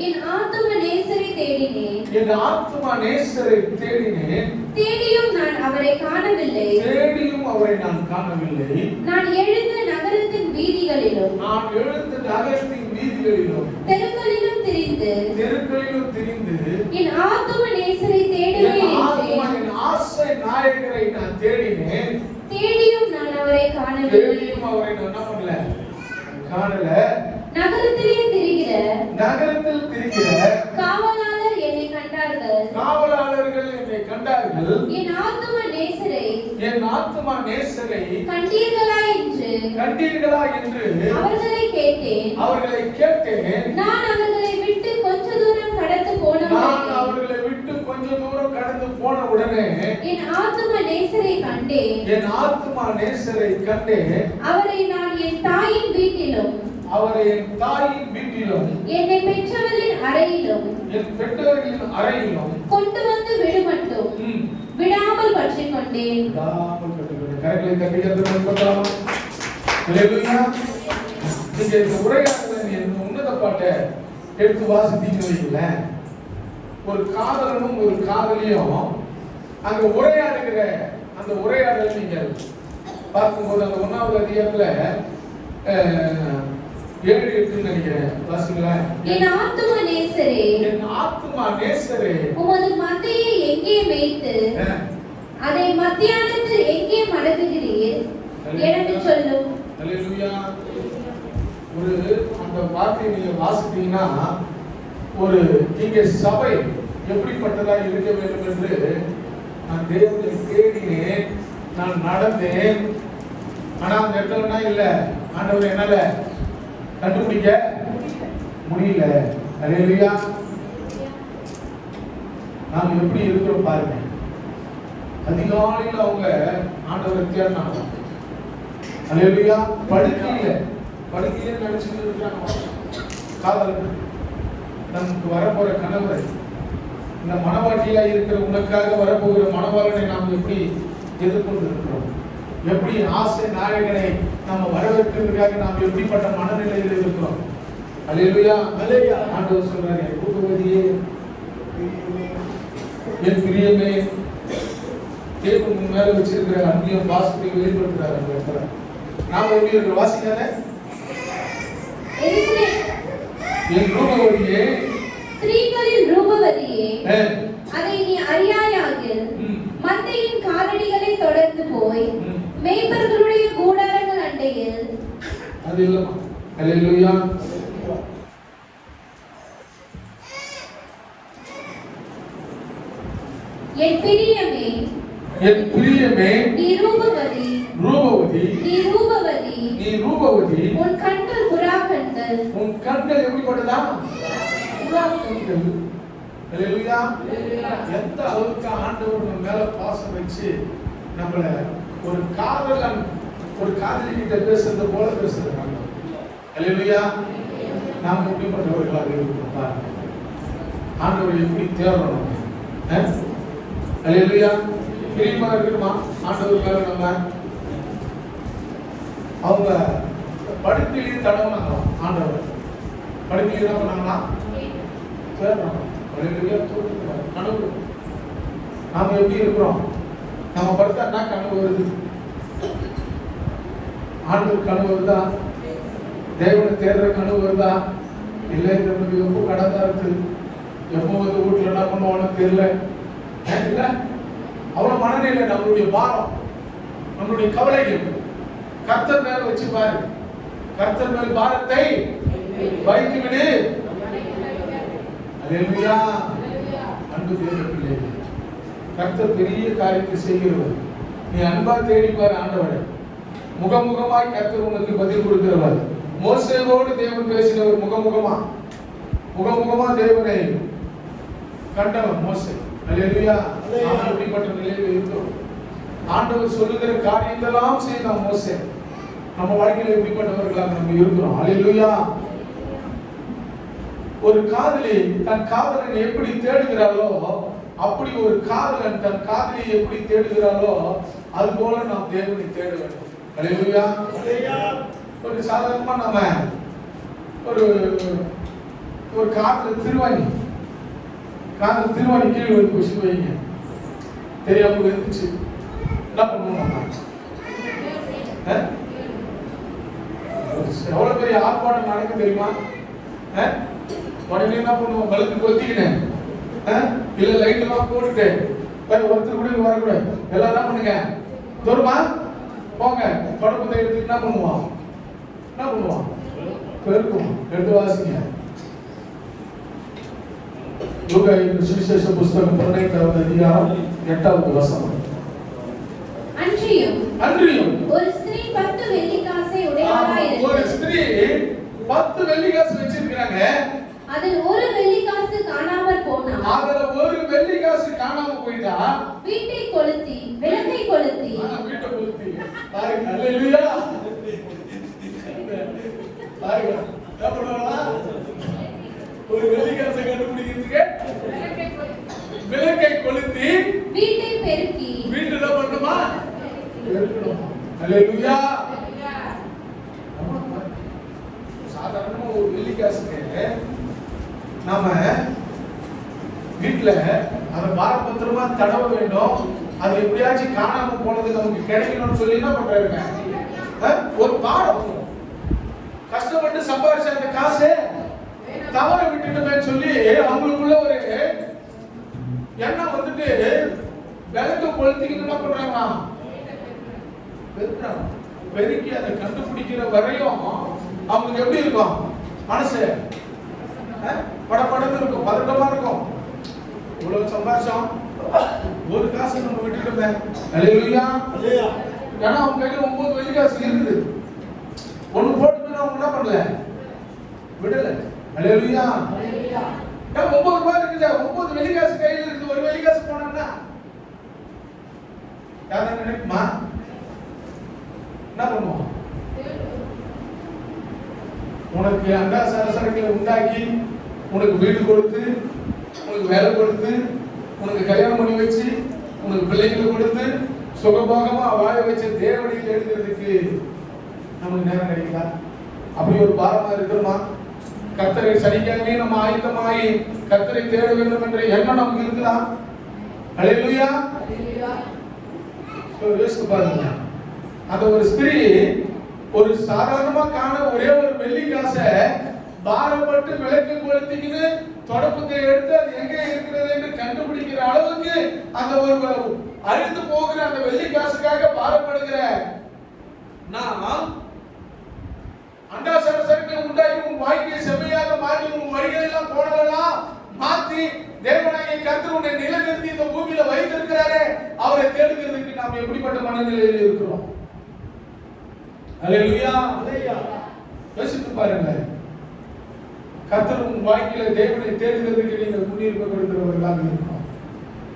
என் ஆத்தும நேசரை தேடினேன். என் ஆத்தும நேசரை தேடினேன். தேடியும் நான் அவரை காணவில்லை. நான் எழுந்த நகரத்தின் வீதிகளிலும் தெருக்களிலும் திரிந்து என் ஆத்தும நேசரை தேடுவேன். என் ஆசை நாயகரை நான் தேடினேன். தேடியும் நான் அவரை காணவில்லை. நகரத்தில் திரிகிற காவலாளர்கள் என்னை கண்டார்கள். என் ஆத்தும நேசரை கண்டீர்களா என்று அவர்களை கேட்டேன். நான் அவர்களை விட்டு கொஞ்ச தூரம் கடந்து போன உடனே என் ஆத்தும நேசரை கண்டேன். அவரை நான் என் தாயின் வீட்டிலும் என்னை பெற்றவர்களின் அறையிலும் கொண்டு வந்து விடுமட்டும் விடாமல் பற்றிக் கொண்டேன். உன்னத பாட்டை எடுத்து வாசித்தீங்க. ஒரு காதலனும் ஒரு காதலியும் அங்க உரையாடுகிற அந்த உரையாடலை நீங்கள் பார்க்கும்போது, அந்த 1வது அதிகாரத்துல 7-8 நினைக்கிறேன் வாசிங்களா. என் ஆத்தும நேசரே உமது மந்தையை எங்கே மேய்த்து அதை மத்தியானத்தில் எங்கே மடக்குகிறீர் எனக்கு சொல்லும். அல்லேலூயா. ஒரு அந்த வார்த்தையை நீங்க வாசித்தீங்கன்னா ஒரு இங்கே சபை எப்படிப்பட்டதா இருக்க வேண்டும் என்று நான் தேவனை தேடினேன், நான் நடந்தேன். ஆனா அந்த இடத்துல இல்ல, ஆண்டவர் என்னால கண்டுபிடிக்க முடியல. அல்லேலூயா. நாம் எப்படி இருக்கிறோம் பாருங்க. அதிகாலையில் அவங்க ஆண்டவரை தேடினாங்க. அல்லேலூயா. படுக்கையில நினைச்சுட்டு இருக்காங்க. காதல் நமக்கு வரப்போற கணவரை, இந்த மனவாட்டியா இருக்கிற உனக்காக வரப்போகிற மனவாளனை நாம் எப்படி எதிர்கொண்டு இருக்கிறோம்? எப்படி ஆசை நாயகனை நம்ம வரவேற்கிறதுக்காக நாம் எப்படிப்பட்ட மனநிலையில் இருக்கிறோம்? அல்லேலூயா. ஆண்டவர் சொல்றாரு, என் ரூபவதியே, என் பிரியமே, தேவன் மேல வச்சிருக்கிற அன்பியம் பாசத்தை வெளிப்படுத்துறாரு அந்த இடத்துல. நாம எப்படி இருக்கிற வாசிக்காத, என் ரூபவதியே, ஸ்திரீகளின் ரூபவதியே, அதை நீ அறியாயாகில் மந்தையின் காலடிகளை தொடர்ந்து போய் மேய்ப்பர்களுடைய கூடாரங்கள் அண்டையில். அது இல்லமா. அல்லேலூயா. என் பிரியமே, என் பிரியமே, நீ ரூபவதி, நீ ரூபவதி, உன் கண்கள் புறா கண்கள். உன் கண்கள் எப்படிப்பட்டதா? புறா கண்கள். அல்லேலூயா. எந்த அளவுக்கு ஆண்டவர் நம்ம மேல பாசம் வச்சு நம்மள ஒரு காதலன், ஒரு காதலி கிட்ட பேசுறது போல பேசுறாங்க. அல்லேலூயா. நாம் எப்படிப்பட்டவர்களாக இருக்கிறோம் பாருங்க. ஆண்டவரை எப்படி தேடணும்? அல்லேலூயா. பிரியமா இருக்கணுமா ஆண்டவர் மேல? நம்ம அவங்க படுக்கையிலேயே தடவுனாங்க. ஆண்டவர் படுக்கையில என்ன பண்ணாங்களா? தேடுறாங்க. அல்லேலூயா. கனவு. நாம எப்படி இருக்கிறோம்? நம்ம படுத்தா கனவு வருது. ஆண்டவர் கனவு வருதா? தேவனை தேடுற கனவு வருதா? இல்லை, நம்மளுக்கு எப்போ கடந்தா இருக்கு, எப்போ வந்து வீட்டுல என்ன பண்ணுவான்னு தெரியல. இல்ல, அவ்வளவு மனநிலை. நம்மளுடைய பாரம், நம்மளுடைய கவலைகள் கர்த்தர் மேல வச்சு பாரு. கர்த்தர் மேல் பாரத்தை வைத்து விடு. அல்லேலூயா. அன்பு தேவ பிள்ளைகளே, கர்த்தர் பெரிய காரியத்தை செய்கிறவர். நீ அன்பா தேடிப்பார் ஆண்டவரை. முகமுகமாய் கர்த்தர் உனக்கு பதில் கொடுக்கிறவர். மோசேயோடு தேவன் பேசினவர் முகமுகமா தேவனை கண்டவர் மோசே. அல்லேலூயா. நாம் எப்படிப்பட்ட நிலையில் இருக்கிறோம்? ஆண்டவர் சொல்லுகிற காரியங்களெல்லாம் செய்யலாம் மோசே. நம்ம வாழ்க்கையில் எப்படிப்பட்டவர்களாக நம்ம இருக்கிறோம்? அல்லேலூயா. ஒரு காதலி தன் காதலனை எப்படி தேடுகிறாளோ, அப்படி ஒரு காதலன் தன் காதலியை எப்படி தேடுகிறாளோ, அது போல நாம் தேவனை தேட வேண்டும். அல்லேலூயா. ஒரு சாதாரணமா நம்ம ஒரு காதல் திருவாணி கீழே ஒரு கொசு வைங்க, தெரியாம வந்துச்சு, என்ன பண்ணுவோம்? எவ்வளவு பெரிய ஆர்ப்பாட்டம் நடக்கும் தெரியுமா? உடனே என்ன பண்ணுவோம்? பலத்து கொத்திக்கினேன், இல்ல லைட் எல்லாம் போட்டுட்டு ஒருத்தர் கூட வரக்கூடாது, எல்லாம் என்ன பண்ணுங்க, தூரமா போங்க. தொடப்பத்தை எடுத்து என்ன பண்ணுவோம்? பெருக்கும். எடுத்து வாசிங்க. லூக்கா சுவிசேஷ புஸ்தகம் 18வது அதிகாரம் 8வது வசனம். அன்றியும் ஒரு ஸ்திரீ 10 வெள்ளிக்காசை உடையவளாய் இருந்தாள். ஒரு ஸ்திரீ 10 வெள்ளிக்காசு வச்சிருக்காங்க. அதில் ஒரு வெள்ளிக்காசு காணாமல் போயிட்டா வீட்டை கொளுத்தி விளக்கை கொளுத்தி பாருங்க. அல்லேலூயா. பாருங்க என்ன பண்ணுவாங்களா? ஒரு வெள்ளிக்காசை கண்டுபிடிக்கிறதுக்கு விளக்கை கொளுத்தி வீட்டை பெருக்கி வீட்டுல பண்ணுமா பெருக்கணும். அல்லேலூயா. சாதாரணமா ஒரு வெள்ளிக்காசுக்கு நாம வீட்டுல அதை பாரபத்திரமா தடவ வேண்டும். அது எப்படியாச்சும் காணாம போனது நமக்கு கிடைக்கணும்னு சொல்லி என்ன பண்றாருங்க? ஒரு பாரம். கஷ்டப்பட்டு சம்பாதிச்ச அந்த காசு தவற விட்டுட்டுமே சொல்லி அவங்களுக்குள்ள ஒரு எண்ணம் வந்துட்டு விளக்க கொளுத்திக்கிட்டு என்ன பண்றாங்க? பெருக்கி அதை கண்டுபிடிக்கிற வரையும் அவங்களுக்கு எப்படி இருக்கும் மனசு? படபடன்னு இருக்கும், பதட்டமா இருக்கும். இவ்வளவு சம்பாஷம் ஒரு காசு நம்ம விட்டுட்டோமே. அல்லேலூயா. ஏன்னா அவங்க கையில 9 வெள்ளி காசு இருக்குது. ஒண்ணு போட்டு அவங்க என்ன பண்ணல, விடல. அல்லேலூயா. 9 ரூபாய் இருக்குல்ல, 9 வெள்ளி காசு கையில இருக்கு, ஒரு வெள்ளி காசு போனோம்னா யாரும் நினைக்குமா? என்ன பண்ணுவோம்? உனக்கு அந்த சரசரங்களை உண்டாக்கி, உனக்கு வீடு கொடுத்து, உனக்கு வேலை கொடுத்து, உனக்கு கல்யாணம் பண்ணி வச்சு, உனக்கு பிள்ளைகளை கொடுத்து சுகபோகமா வாழ வச்ச தேவனை தேடுகிறதுக்கு நமக்கு நேரம் கிடைக்கல. அப்படி ஒரு பாரமா இருக்கிறோமா? கர்த்தரை சனிக்காமே நம்ம ஆயத்தமாகி கர்த்தரை தேட வேண்டும் என்ற எண்ணம் நமக்கு இருக்குதா? அல்லேலூயா. யோசித்து பாருங்க. அந்த ஒரு ஸ்திரீ ஒரு சாதாரணமா காண ஒரே ஒரு வெள்ளி காசை பாரப்பட்டு விளக்கு கொளுத்திக்கிட்டு தொடப்பத்தை எடுத்து அது எங்க இருக்கிறது என்று கண்டுபிடிக்கிற அளவுக்கு அந்த ஒரு அழிந்து போகிற அந்த வெள்ளி காசுக்காக பாரப்படுகிற நாம் அண்டாசரசரங்களை உண்டாக்கி உன் வாழ்க்கையை செம்மையாக மாற்றி உன் வழிகளெல்லாம் கோணலெல்லாம் மாற்றி தேவனாகிய கர்த்தர் உன்னை நிலைநிறுத்தி இந்த பூமியில வைத்திருக்கிறாரே, அவரை தேடுகிறதுக்கு நாம் எப்படிப்பட்ட மனநிலையில் இருக்கிறோம்? அல்லேலூயா. யோசித்து பாருங்க. கர்த்தர் உன் வாழ்க்கையில தேவனை தேடுகிறதுக்கு நீங்கள் முன்னுரிமை கொடுக்கிறவர்களாக இருக்கணும்.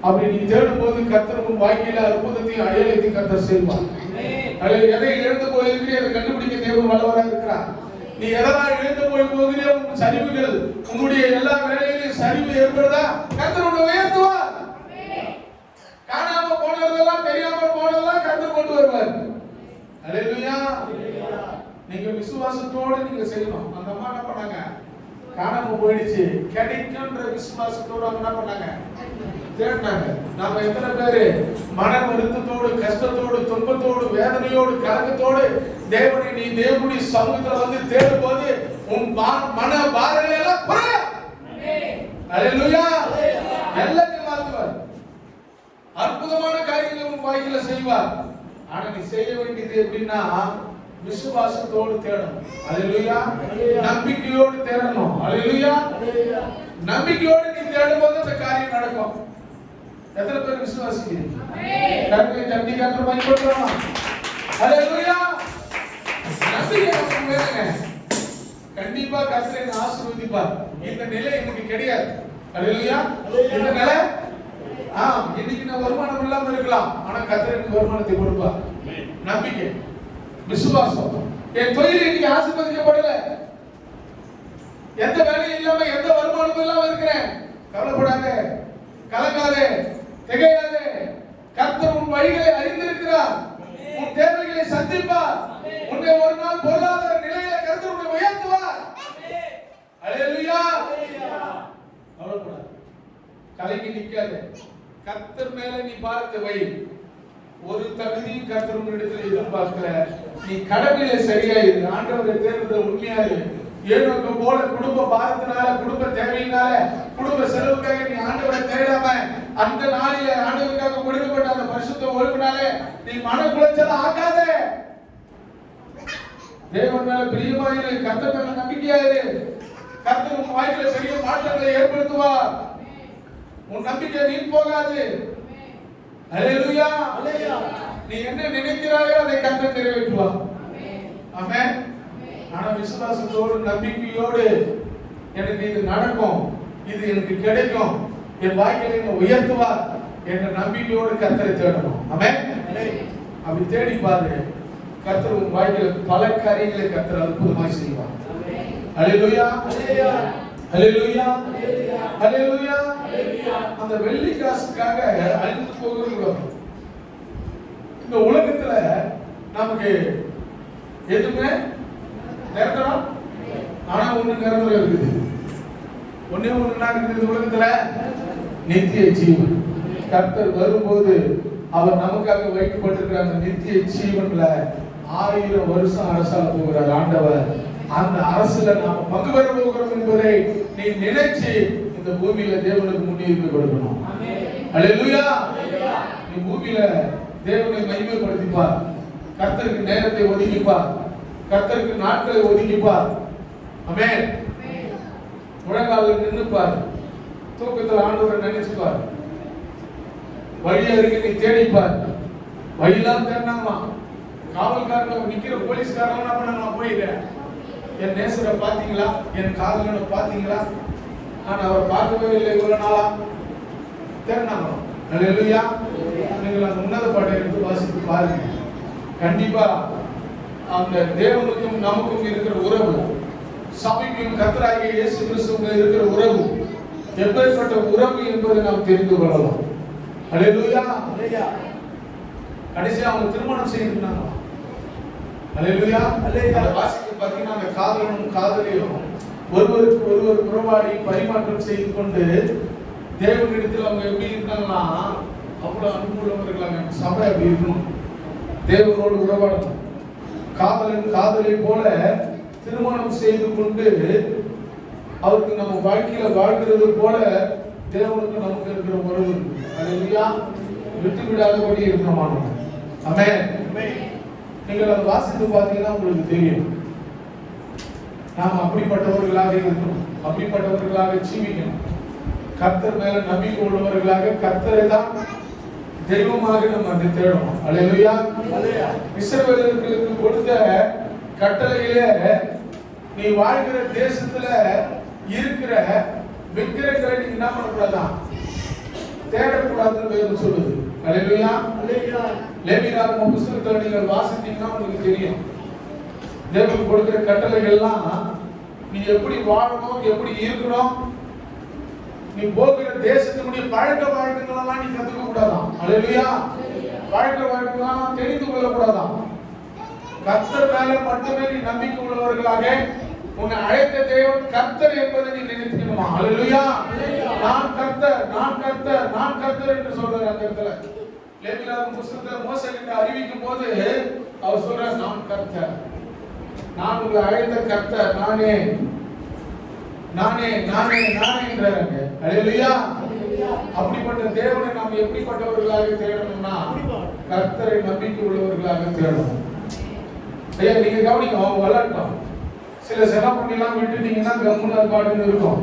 அப்படி நீ தேடும் போது கர்த்தர் உன் வாழ்க்கையில அற்புதத்தையும் அடையாளத்தையும் கர்த்தர் செய்வார். எதை இழந்து போயிருக்கிறீ அதை கண்டுபிடிக்க தேவன் வல்லவராக இருக்கிறார். நீ எதெல்லாம் இழந்து போகிறீ, உன் சரிவுகள், உன்னுடைய எல்லா வேலையிலும் சரிவு ஏற்படுதா, கர்த்தர் உன்னை உயர்த்துவார். காணாம போனதெல்லாம் தெரியாம போனதெல்லாம் கர்த்தர் கொண்டு வருவார். அல்லேலூயா. நீங்க விசுவாசத்தோட நீங்க செய்யணும். அந்த அம்மா என்ன பண்ணாங்க? காணாம போயிடுச்சு, கிடைக்கும்ன்ற விசுவாசத்தோட அவங்க என்ன பண்ணாங்க? தேடினாங்க. நாம எத்தனை பேரு மன வருத்தத்தோடு, கஷ்டத்தோடு, துன்பத்தோடு, வேதனையோடு, கலக்கத்தோடு தேவனை நீ தேவனுடைய சமூகத்துல வந்து தேடும் போது உன் மன பாரங்களை எல்லாம் குறையும். அல்லேலூயா. எல்லாத்தையும் மாற்றுவார். அற்புதமான காரியங்களை உன் வாழ்க்கையில செய்வார். ஆனா நீ செய்ய வேண்டியது எப்படின்னா விசுவாசத்தோடு தேடணும். அல்லேலூயா. நம்பிக்கையோடு தேடணும். அல்லேலூயா. நம்பிக்கையோடு நீ தேடும்போது அந்த காரியம் நடக்கும். எத்தனை பேர் விசுவாசிக்கிறீங்க? கர்த்தரை தட்டி கர்த்தரை பயன்படுத்துறோமா? அல்லேலூயா. நம்பிக்கை நமக்கு வேணுங்க. கண்டிப்பா கர்த்தரை ஆசீர்வதிப்பார். இந்த நிலை எனக்கு கிடையாது. அல்லேலூயா. இந்த நிலை இன்னைக்கு நான் வருமானம் இல்லாம இருக்கலாம், ஆனா கர்த்தர் எனக்கு வருமானத்தை கொடுப்பார். நம்பிக்கை, விசுவாசம். என் தொழில் இன்னைக்கு ஆசீர்வதிக்கப்படல, எந்த வேலையும் இல்லாம எந்த வருமானமும் இல்லாம இருக்கிறேன், கவலைப்படாதே, கலங்காதே, திகையாதே. கர்த்தர் உன் வழிகளை அறிந்திருக்கிறார், உன் தேவைகளை சந்திப்பார். உன்னை ஒரு நாள் பொருளாதார நிலையில கர்த்தர் உன்னை உயர்த்துவார். அல்லேலூயா. கவலைப்படாதே, கலங்கி நிக்காதே. கர்த்தர் மேல நீ பாரத்தை வை. ஒரு தகுதியும் கர்த்தர் உன்னிடத்தில் எதிர்பார்க்கல. நீ கடமையில சரியா இரு, ஆண்டவரை தேர்தல் உண்மையா இரு. ஏனோக்கு போல குடும்ப பாரத்தினால, குடும்ப தேவையினால, குடும்ப செலவுக்காக நீ ஆண்டவரை தேடாம அந்த நாளில ஆண்டவருக்காக கொடுக்கப்பட்ட அந்த பரிசுத்த ஓய்வுனாலே நீ மன குலைச்சல ஆக்காதே. தேவன் மேல பிரியமாயிரு, கர்த்தர் மேல நம்பிக்கையாயிரு. கர்த்தர் உன் வாழ்க்கையில பெரிய மாற்றங்களை ஏற்படுத்துவார். உன் நம்பிக்கை வீண் போகாது. அல்லேலூயா. நீ என்ன நினைக்கிறாயோ அதை கர்த்தர் நிறைவேற்றுவார். ஆமென். ஆனா விசுவாசத்தோடு நம்பிக்கையோடு எனக்கு இது நடக்கும், இது எனக்கு கிடைக்கும், என் வாழ்க்கையில என்னை உயர்த்துவார் என்ற நம்பிக்கையோடு கர்த்தரை தேடணும். ஆமென். அப்படி தேடி பாரு, கர்த்தர் உன் வாழ்க்கையில பல காரியங்களை கர்த்தர் அற்புதமாய் செய்வார். அல்லேலூயா. அல்லேலூயா. அல்லேலூயா. அந்த வெள்ளி காசுக்காக அழிந்து போகிறோம். இந்த உலகத்துல நமக்கு எதுவுமே நிரந்தரம், ஆனா ஒண்ணு நிரந்தரம் இருக்குது. ஒண்ணே ஒண்ணு இருக்குது இந்த உலகத்துல, நித்திய ஜீவன். கர்த்தர் வரும்போது அவர் நமக்காக வைக்கப்பட்டிருக்கிற அந்த நித்திய ஜீவன்ல 1000 வருஷம் அரசாள போகிறார் ஆண்டவர். அந்த அரசுல நாம பங்கு பெற போகிறோம் என்பதை நீ நினைச்சு இந்த பூமியில தேவனுக்கு முன்னுரிமை கொடுக்கணும். அல்லேலூயா. நீ பூமியில தேவனை மகிமைப்படுத்திப்பார், கர்த்தருக்கு நேரத்தை ஒதுக்கிப்பார், கர்த்தருக்கு நாட்களை ஒதுக்கிப்பார். ஆமென். முழங்காலில் நின்றுப்பார், தூக்கத்தில் ஆண்டவரை நினைச்சுப்பார், வழி அருகே நீ தேடிப்பார். வழியெல்லாம் தேடினாங்களா, காவல்காரங்க நிக்கிற போலீஸ்காரங்க என்ன பண்ணாங்களா, போயிடுறேன் என் நேசரை பார்த்தீங்களா, என் காதலனை பார்த்தீங்களா, நான் அவரை பார்க்கவே இல்லை இவ்வளவு நாளா தேடினாங்களோ. அல்லேலூயா. நீங்கள் அந்த உன்னத பாட்டை எடுத்து வாசித்து பாருங்க. கண்டிப்பா அந்த தேவனுக்கும் நமக்கும் இருக்கிற உறவு, சபைக்கும் கர்த்தராகிய இயேசு கிறிஸ்துவுக்கும் இருக்கிற உறவு எப்பேற்பட்ட உறவு என்பதை நாம் தெரிந்து கொள்ளலாம். அல்லேலூயா. கடைசியா அவங்க திருமணம் செய்திருந்தாங்க. அல்லேலூயா. அந்த வாசிக்கு பார்த்தீங்கன்னா அந்த காதலனும் காதலியும் ஒருவருக்கு ஒருவர் உறவாடி பரிமாற்றம் செய்து கொண்டு தேவனிடத்தில் அவங்க எப்படி இருந்தாங்கன்னா அவ்வளவு அனுகூலவர்களாக. சபை அப்படி இருக்கணும், தேவனோடு உறவாடணும். காதலன் காதலை போல திருமணம் செய்து கொண்டு அவருக்கு நம்ம வாழ்க்கையில வாழ்கிறது போல தேவனுக்கு நமக்கு இருக்கிற உறவு அல்லேலூயா. விட்டு விடாதபடி இருக்கணும். ஆமென். நீங்கள் அதை வாசித்து பார்த்தீங்கன்னா உங்களுக்கு தெரியும். நாம் அப்படிப்பட்டவர்களாக இருக்கணும், அப்படிப்பட்டவர்களாக ஜீவிக்கணும். கர்த்தர் மேல நம்பிக்கை உள்ளவர்களாக கர்த்தரை தான் தெய்வமாக நம்ம தேடணும். அல்லேலூயா. இஸ்ரவேலர்களுக்கு கொடுத்த கட்டளையிலே நீ வாழ்கிற தேசத்துல இருக்கிற விக்கிரகங்களை நீ என்ன பண்ணக்கூடாதான், தேடக்கூடாதுன்னு வேதம் சொல்லுது. அல்லேலூயா. லேவியராகமம் புத்தகத்தை நீங்கள் வாசித்தீங்கன்னா உங்களுக்கு தெரியும். தேவன் கொடுக்கிற கட்டளைகள்லாம் நீ எப்படி வாழணும், எப்படி இருக்கணும், நீ போகிற தேசத்தினுடைய பழக்க வழக்கங்களெல்லாம் நீ கத்துக்க கூடாதான். அல்லேலூயா. பழக்க வழக்கங்கள்லாம் தெரிந்து கொள்ள கூடாதான். கர்த்தர் மேல மட்டுமே நீ நம்பிக்கை உள்ளவர்களாக உன்னை அழைத்த தேவன் கர்த்தர் என்பதை நீ நினைக்கணுமா. அல்லேலூயா. நான் கர்த்தர், நான் கர்த்தர், நான் கர்த்தர் என்று சொல்றார். அந்த இடத்துல லேவியராகமம் புத்தகத்துல மோசே கிட்ட அறிவிக்கும் போது அவர் சொல்றார், நான் கர்த்தர், நான் உங்களை அழைத்த கர்த்தர், நானே நானே நானே நானே என்றாங்க. அல்லேலூயா. அப்படிப்பட்ட தேவனை நாம் எப்படிப்பட்டவர்களாக தேடணும்னா கர்த்தரை நம்பிக்கை உள்ளவர்களாக தேடணும். ஐயா நீங்க கவனிங்க, அவங்க வளரட்டும். சில செலப்பண்ணிலாம் விட்டுட்டீங்கன்னா கம்முன்னு பாடுன்னு இருக்கும்,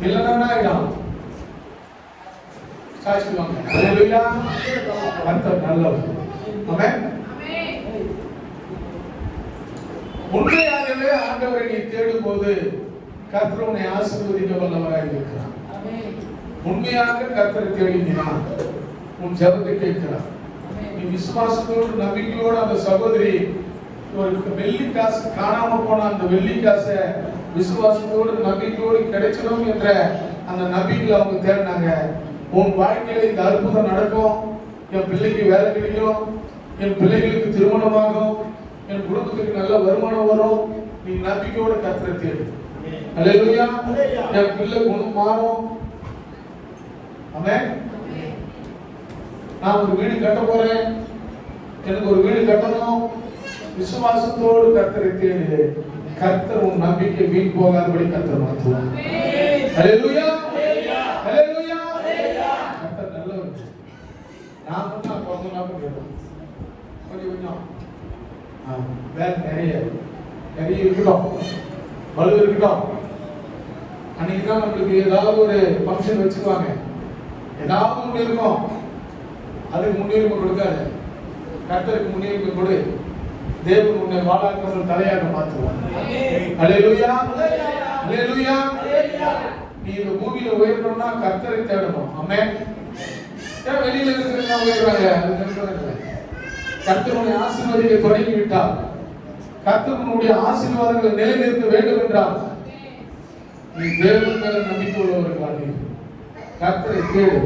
இல்லைன்னா ஆயிடும் சாட்சிடுவாங்க. அல்லேலூயா. கர்த்தர் நல்லவர். ஆமென். உண்மையாகவே ஆண்டவரை நீ தேடும் போது கர்த்தர் உன்னை ஆசீர்வதிக்க வல்லவராக இருக்கிறார். உண்மையாக கர்த்தரை தேடினான், உன் ஜெபத்தை கேட்கிறார். நீ விசுவாசத்தோடு நம்பிக்கையோடு அந்த சகோதரி ஒரு வெள்ளி காசு காணாம போன அந்த வெள்ளி காசை விசுவாசத்தோடு நம்பிக்கையோடு கிடைச்சிடும் என்ற அந்த நம்பிக்கையில் அவங்க தேடினாங்க. உன் வாழ்க்கையில இந்த அற்புதம் நடக்கும், என் பிள்ளைக்கு வேலை கிடைக்கும், என் பிள்ளைகளுக்கு திருமணமாகும், என் குடும்பத்துக்கு நல்ல வருமானம் வரும். நீ நம்பிக்கையோட கர்த்தரை தேடு. அல்லேலூயா. என் பிள்ளை குணம் மாறும். ஆமென். நான் ஒரு வீடு கட்ட போறேன், எனக்கு ஒரு வீடு கட்டணும். விசுவாசத்தோடு கர்த்தரை தேடு. கர்த்தர் உன் நம்பிக்கை வீண் போகாதபடி கர்த்தர் மாற்றுவார். அல்லேலூயா. அல்லேலூயா. கர்த்தர் நல்லவர். நான் சொன்னா கொஞ்சம் கொஞ்சம் வேலை நிறைய இருக்கட்டும், வலு இருக்கட்டும். அன்னைக்கு தான் நம்மளுக்கு ஏதாவது ஒரு ஃபங்க்ஷன் வச்சுக்குவாங்க, ஏதாவது ஒன்று இருக்கும், அதுக்கு முன்னுரிமை கொடுக்காது. கர்த்தருக்கு முன்னுரிமை கொடு. தேவன் உன்னை வாழாக்காமல் தலையாக மாற்றுவார். அல்லேலூயா. அல்லேலூயா. நீ இந்த பூமியில உயரணும்னா கர்த்தரை தேடணும். ஆமென். ஏன் வெளியில இருக்கிறவங்க உயர்றாங்க? அது கர்த்தர் உன்னை ஆசீர்வதிக்க தொடங்கி விட்டார். கர்த்தருடைய ஆசீர்வாதங்களை நிலைநிறுத்த வேண்டும் என்றால் நீ தேவன் மேல நம்பிக்கை உள்ளவர்களாக கர்த்தரை தேடு.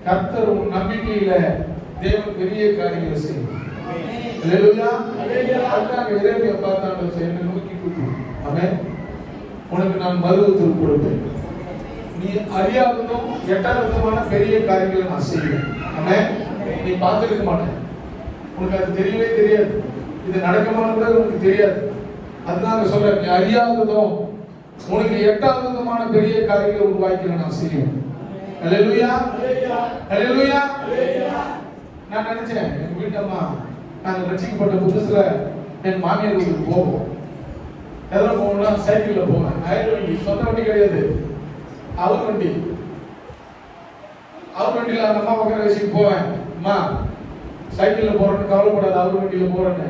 கர்த்தர் உன் நம்பிக்கையில தேவன் பெரிய காரியங்களை செய்யும். அல்லேலூயா. அல்லாஹ் இறைமையை பார்த்தாங்க, என்னை நோக்கி கூப்பிடு. ஆமென். உனக்கு நான் மறுவுத்தரவு கொடுப்பேன். நீ அறியாததும் எட்டாததுமான பெரிய காரியங்களை நான் செய்வேன். ஆமென். நீ பார்த்திருக்க மாட்டேன், உனக்கு அது தெரியவே தெரியாது, இது நடக்குமான்னு உனக்கு தெரியாது. அதனால சொல்றேன், நீ அறியாததும் உனக்கு எட்டாததுமான பெரிய காரியங்களை உருவாக்கி நான் செய்வேன். அல்லேலூயா. அல்லேலூயா. நான் நினைச்சேன், எங்க வீட்டம்மா நாங்கள் ரட்சிக்கப்பட்ட புதுசுல என் மாமியார் வீட்டுக்கு போவோம். எதில் போகணும்னா சைக்கிளில் போவேன். அயல் வண்டி, சொந்த வண்டி கிடையாது, அவர் வண்டி. அவர் வண்டியில் அந்த அம்மா உட்கார வச்சுட்டு போவேன். அம்மா சைக்கிளில் போகிறேன்னு கவலைப்படாது, அவர் வண்டியில் போகிறேன்னு.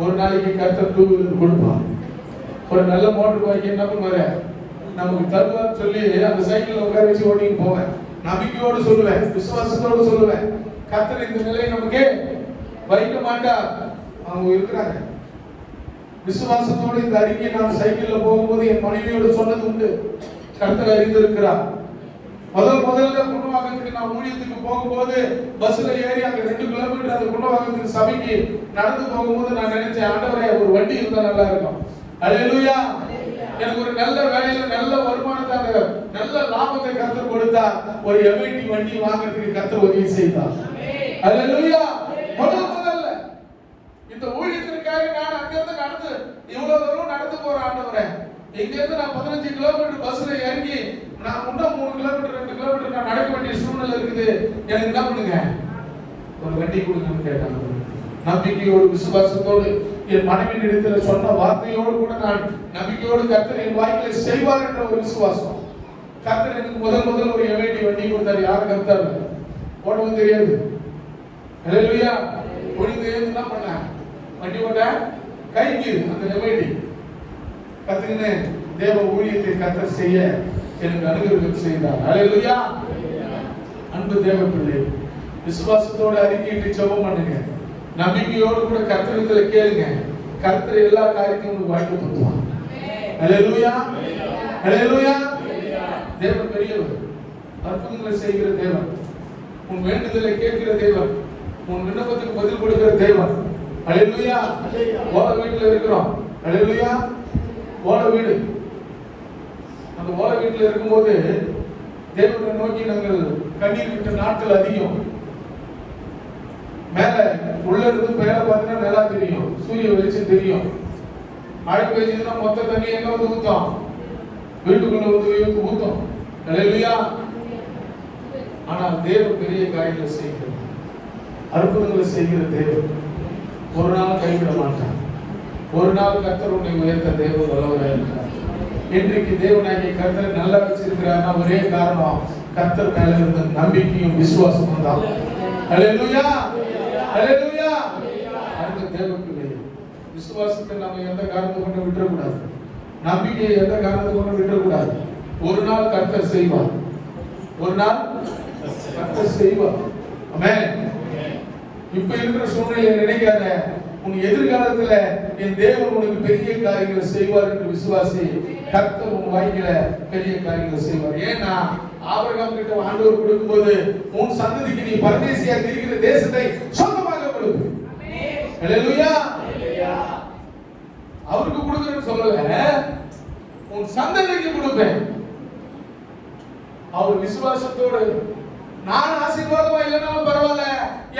ஒரு நாளைக்கு கர்த்தர் 2 வீலர் கொடுப்பான். ஒரு நல்ல மோட்டர் பாய்க்கு என்ன பண்ணுவாரு, நமக்கு தருவான்னு சொல்லி அந்த சைக்கிளில் உட்கார வச்சு ஓட்டிட்டு போவேன். நம்பிக்கையோடு சொல்லுவேன், விசுவாசத்தோடு சொல்லுவேன், கர்த்தர் இந்த நிலையை நமக்கு வைக்க மாட்டார். அவங்க இருக்கிறாங்க. விசுவாசத்தோடு இந்த அறிக்கை நான் சைக்கிளில் போகும்போது என் மனைவியோடு சொன்னது உண்டு. கர்த்தர் அறிந்திருக்கிறார். முதல்ல குண்டவாக்கத்துக்கு நான் ஊழியத்துக்கு போகும்போது பஸ்ல ஏறி அங்க 2 கிலோமீட்டர் அந்த குண்டவாக்கத்துக்கு சபைக்கு நடந்து போகும்போது நான் நினைச்சேன், ஆண்டவரே ஒரு வண்டி இருந்தா நல்லா இருக்கும். அல்லேலூயா. எனக்கு ஒரு நல்ல வேலையில நல்ல வருமானத்தை நல்ல லாபத்தை கர்த்தர் கொடுத்தா ஒரு எம்ஐடி வண்டி வாங்குறதுக்கு கர்த்தர் உதவி செய்தார். அல்லேலூயா. முதல்ல இந்த ஊழியத்திற்காக நான் அங்கிருந்து நடந்து இவ்வளவு தூரம் நடந்து போறேன். ஆண்டவரே இங்க இருந்து நான் 15 கிலோமீட்டர் பஸ்ல இறங்கி நான் இன்னும் 3 கிலோமீட்டர் 2 கிலோமீட்டர் நான் நடக்க வேண்டிய சூழ்நிலை இருக்குது. எனக்கு என்ன பண்ணுங்க, ஒரு வண்டி கொடுங்கன்னு கேட்டாங்க. நம்பிக்கையோடு விசுவாசத்தோடு என் மனைவியின் இடத்துல சொன்ன வார்த்தையோடு கூட நான் நம்பிக்கையோடு கர்த்தர் என் வாழ்க்கையில செய்வார் என்ற ஒரு விசுவாசம். கர்த்தர் எனக்கு முதல் ஒரு எம்ஐடி வண்டி கொடுத்தாரு. யாரு கர்த்தர் ஓட்டவும் தெரியாது. அல்லேலூயா. ஒழுங்கு என்ன பண்ண வண்டி ஓட்ட கைக்கு அந்த எம்ஐடி கத்துக்கின்னு தேவ ஊழியத்தை கர்த்தர் செய்ய எனக்கு அனுகிரகம் செய்தார். அல்லேலூயா. அன்பு தேவ பிள்ளை, விசுவாசத்தோடு அறிக்கையிட்டு ஜெபம் பண்ணுங்க. நம்பிக்கையோடு கூட கர்த்தரிடத்துல கேளுங்க. கர்த்தர் எல்லா காரியத்தையும் உங்களுக்கு வாய்ப்பு கொடுப்பார். அல்லேலூயா. அல்லேலூயா. தேவன் பெரியவர், அற்புதங்களை செய்கிற தேவன், உன் வேண்டுதலை கேட்கிற தேவன், உன் விண்ணப்பத்துக்கு பதில் கொடுக்கிற தேவன். அல்லேலூயா. ஓட வீட்டுல இருக்கிறோம். அல்லேலூயா. ஓட வீடு. அந்த ஓட வீட்டுல இருக்கும்போது தேவனை நோக்கி நாங்கள் கண்ணீர் விட்ட நாட்கள் அதிகம். மேல உள்ள இருந்து மேல பார்த்தீங்கன்னா நல்லா தெரியும், சூரிய வெளிச்சம் தெரியும். மழை பெய்ஞ்சதுன்னா மொத்த தண்ணி எங்க வந்து ஊத்தம், வீட்டுக்குள்ள வந்து ஊத்தம். அல்லேலூயா. ஆனால் தேவன் பெரிய காரியங்களை செய்கிறார், அற்புதங்களை செய்கிற தேவன். ஒரு நாள் கைவிட மாட்டார். ஒரு நாள் கர்த்தர் உன்னை உயர்த்த தேவன் வல்லவராக இருக்கிறார். இன்றைக்கு தேவனாகிய கர்த்தர் நல்லா வச்சிருக்கிறார்னா ஒரே காரணம் கர்த்தர் மேல இருந்த நம்பிக்கையும் விசுவாசமும் தான். அல்லேலூயா. அல்லேலூயா. அந்த தேவனுடைய விசுவாசத்தை நம்ம எந்த காரணத்தை கொண்டு விட்டுறக்கூடாது, நம்பிக்கையை எந்த காரணத்தை கொண்டு விட்டுறக்கூடாது. ஒரு நாள் கர்த்தர் செய்வார், ஒரு நாள் கர்த்தர் செய்வார். ஆமென். இப்ப இருக்கிற சூழ்நிலையை நினைக்காத, உன் எதிர்காலத்துல என் தேவன் உனக்கு பெரிய காரியங்களை செய்வார் என்று விசுவாசி. கர்த்தர் உன் வாழ்க்கையில பெரிய காரியங்களை செய்வார். ஏன்னா ஆபிரகாம் கிட்ட ஆண்டவர் கொடுக்கும்போது உன் சந்ததிக்கு நீ பரதேசியா இருக்கிற தேசத்தை சொந்தமாக கொடுப்பு. அல்லேலூயா. அவருக்கு கொடுக்குறேன்னு சொல்லல, உன் சந்ததிக்கு கொடுப்பேன். அவர் விசுவாசத்தோடு நான் ஆசீர்வாதமா இல்லைனாலும் பரவாயில்ல,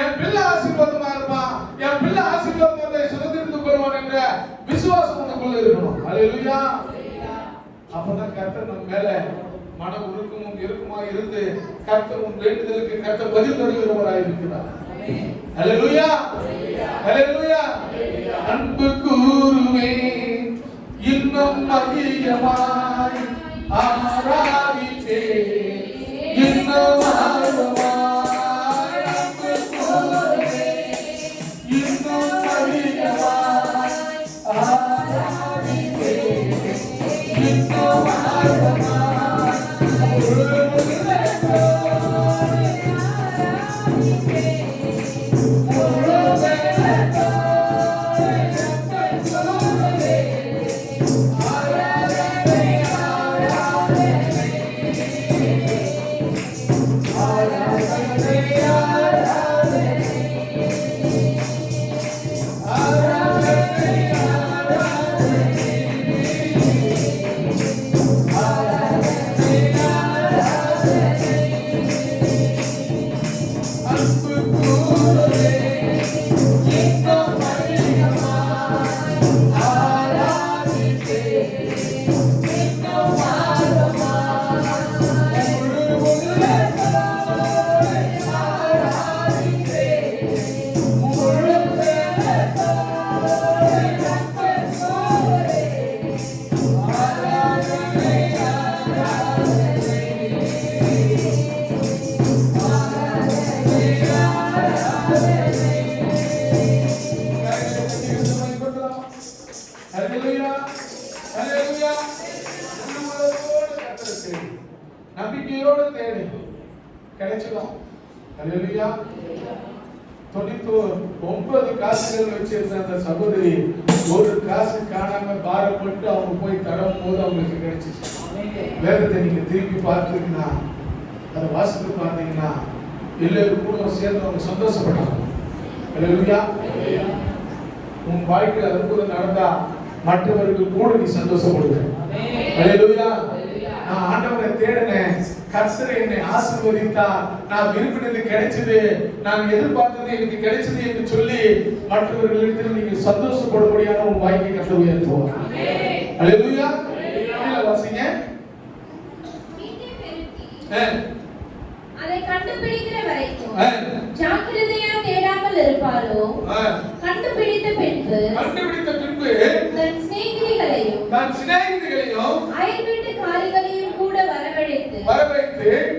என் பிள்ளை ஆசீர்வாதமா இருப்பான், என் பிள்ளை ஆசீர்வாதத்தை சுதந்திரத்துக்கு வருவான் என்ற விசுவாசம் உனக்குள்ள இருக்கணும். அல்லேலூயா. அப்பதான் கர்த்தர் நம்ம மேல மன உருக்கமும் இருக்குமா இருந்து கர்த்தர் உன் வேண்டுதலுக்கு கர்த்தர் பதில் தருகிறவராய் இருக்கிறார். அல்லேலூயா. அல்லேலூயா. அன்பு கூறுவே இன்னும் அதிகமாய் ஆராதிப்பே இன்னும் ஆர்வமாய் அன்பு கூறுவே இன்னும் அதிகமாய் ஆராதிப்பே இன்னும் ஆர்வமாய் ஆராதனை அல்லேலூயா. 99 காசுகள் வச்சிருந்த அந்த சகோதரி ஒரு காசு காணாம பாரப்பட்டு அவங்க போய் தரும் போது அவங்களுக்கு கிடைச்சிச்சு. வேதத்தை நீங்க திருப்பி பார்த்தீங்கன்னா, அதை வாசித்து பார்த்தீங்கன்னா எல்லாரும் கூட சேர்ந்து அவங்க சந்தோஷப்பட்டாங்க. அல்லேலூயா. உன் வாழ்க்கையில் அற்புதம் நடந்தா மற்றவர்கள் கூட நீ சந்தோஷப்படுவ. அல்லேலூயா. நான் ஆண்டவரை தேடினேன், கர்த்தர் என்னை ஆசீர்வதித்தார், நான் விரும்பினது கிடைச்சது, நான் எதிர்பார்த்தது எனக்கு கிடைச்சது என்று சொல்லி மற்றவர்களிடத்தில் நீங்கள் சந்தோஷப்படும்படியான உன் வாழ்க்கையை கர்த்தர் உயர்த்துவார். அல்லேலூயா. இல்ல வாசிங்க. அதை கண்டுபிடிக்கிற வரைக்கும் ஜாக்கிரதையா தேடாமல் இருப்பாரோ, கண்டுபிடித்த பின்பு தன் சிநேகிதிகளையும் அயல் வீட்டுக்காரிகளையும் கூட வரவழைத்து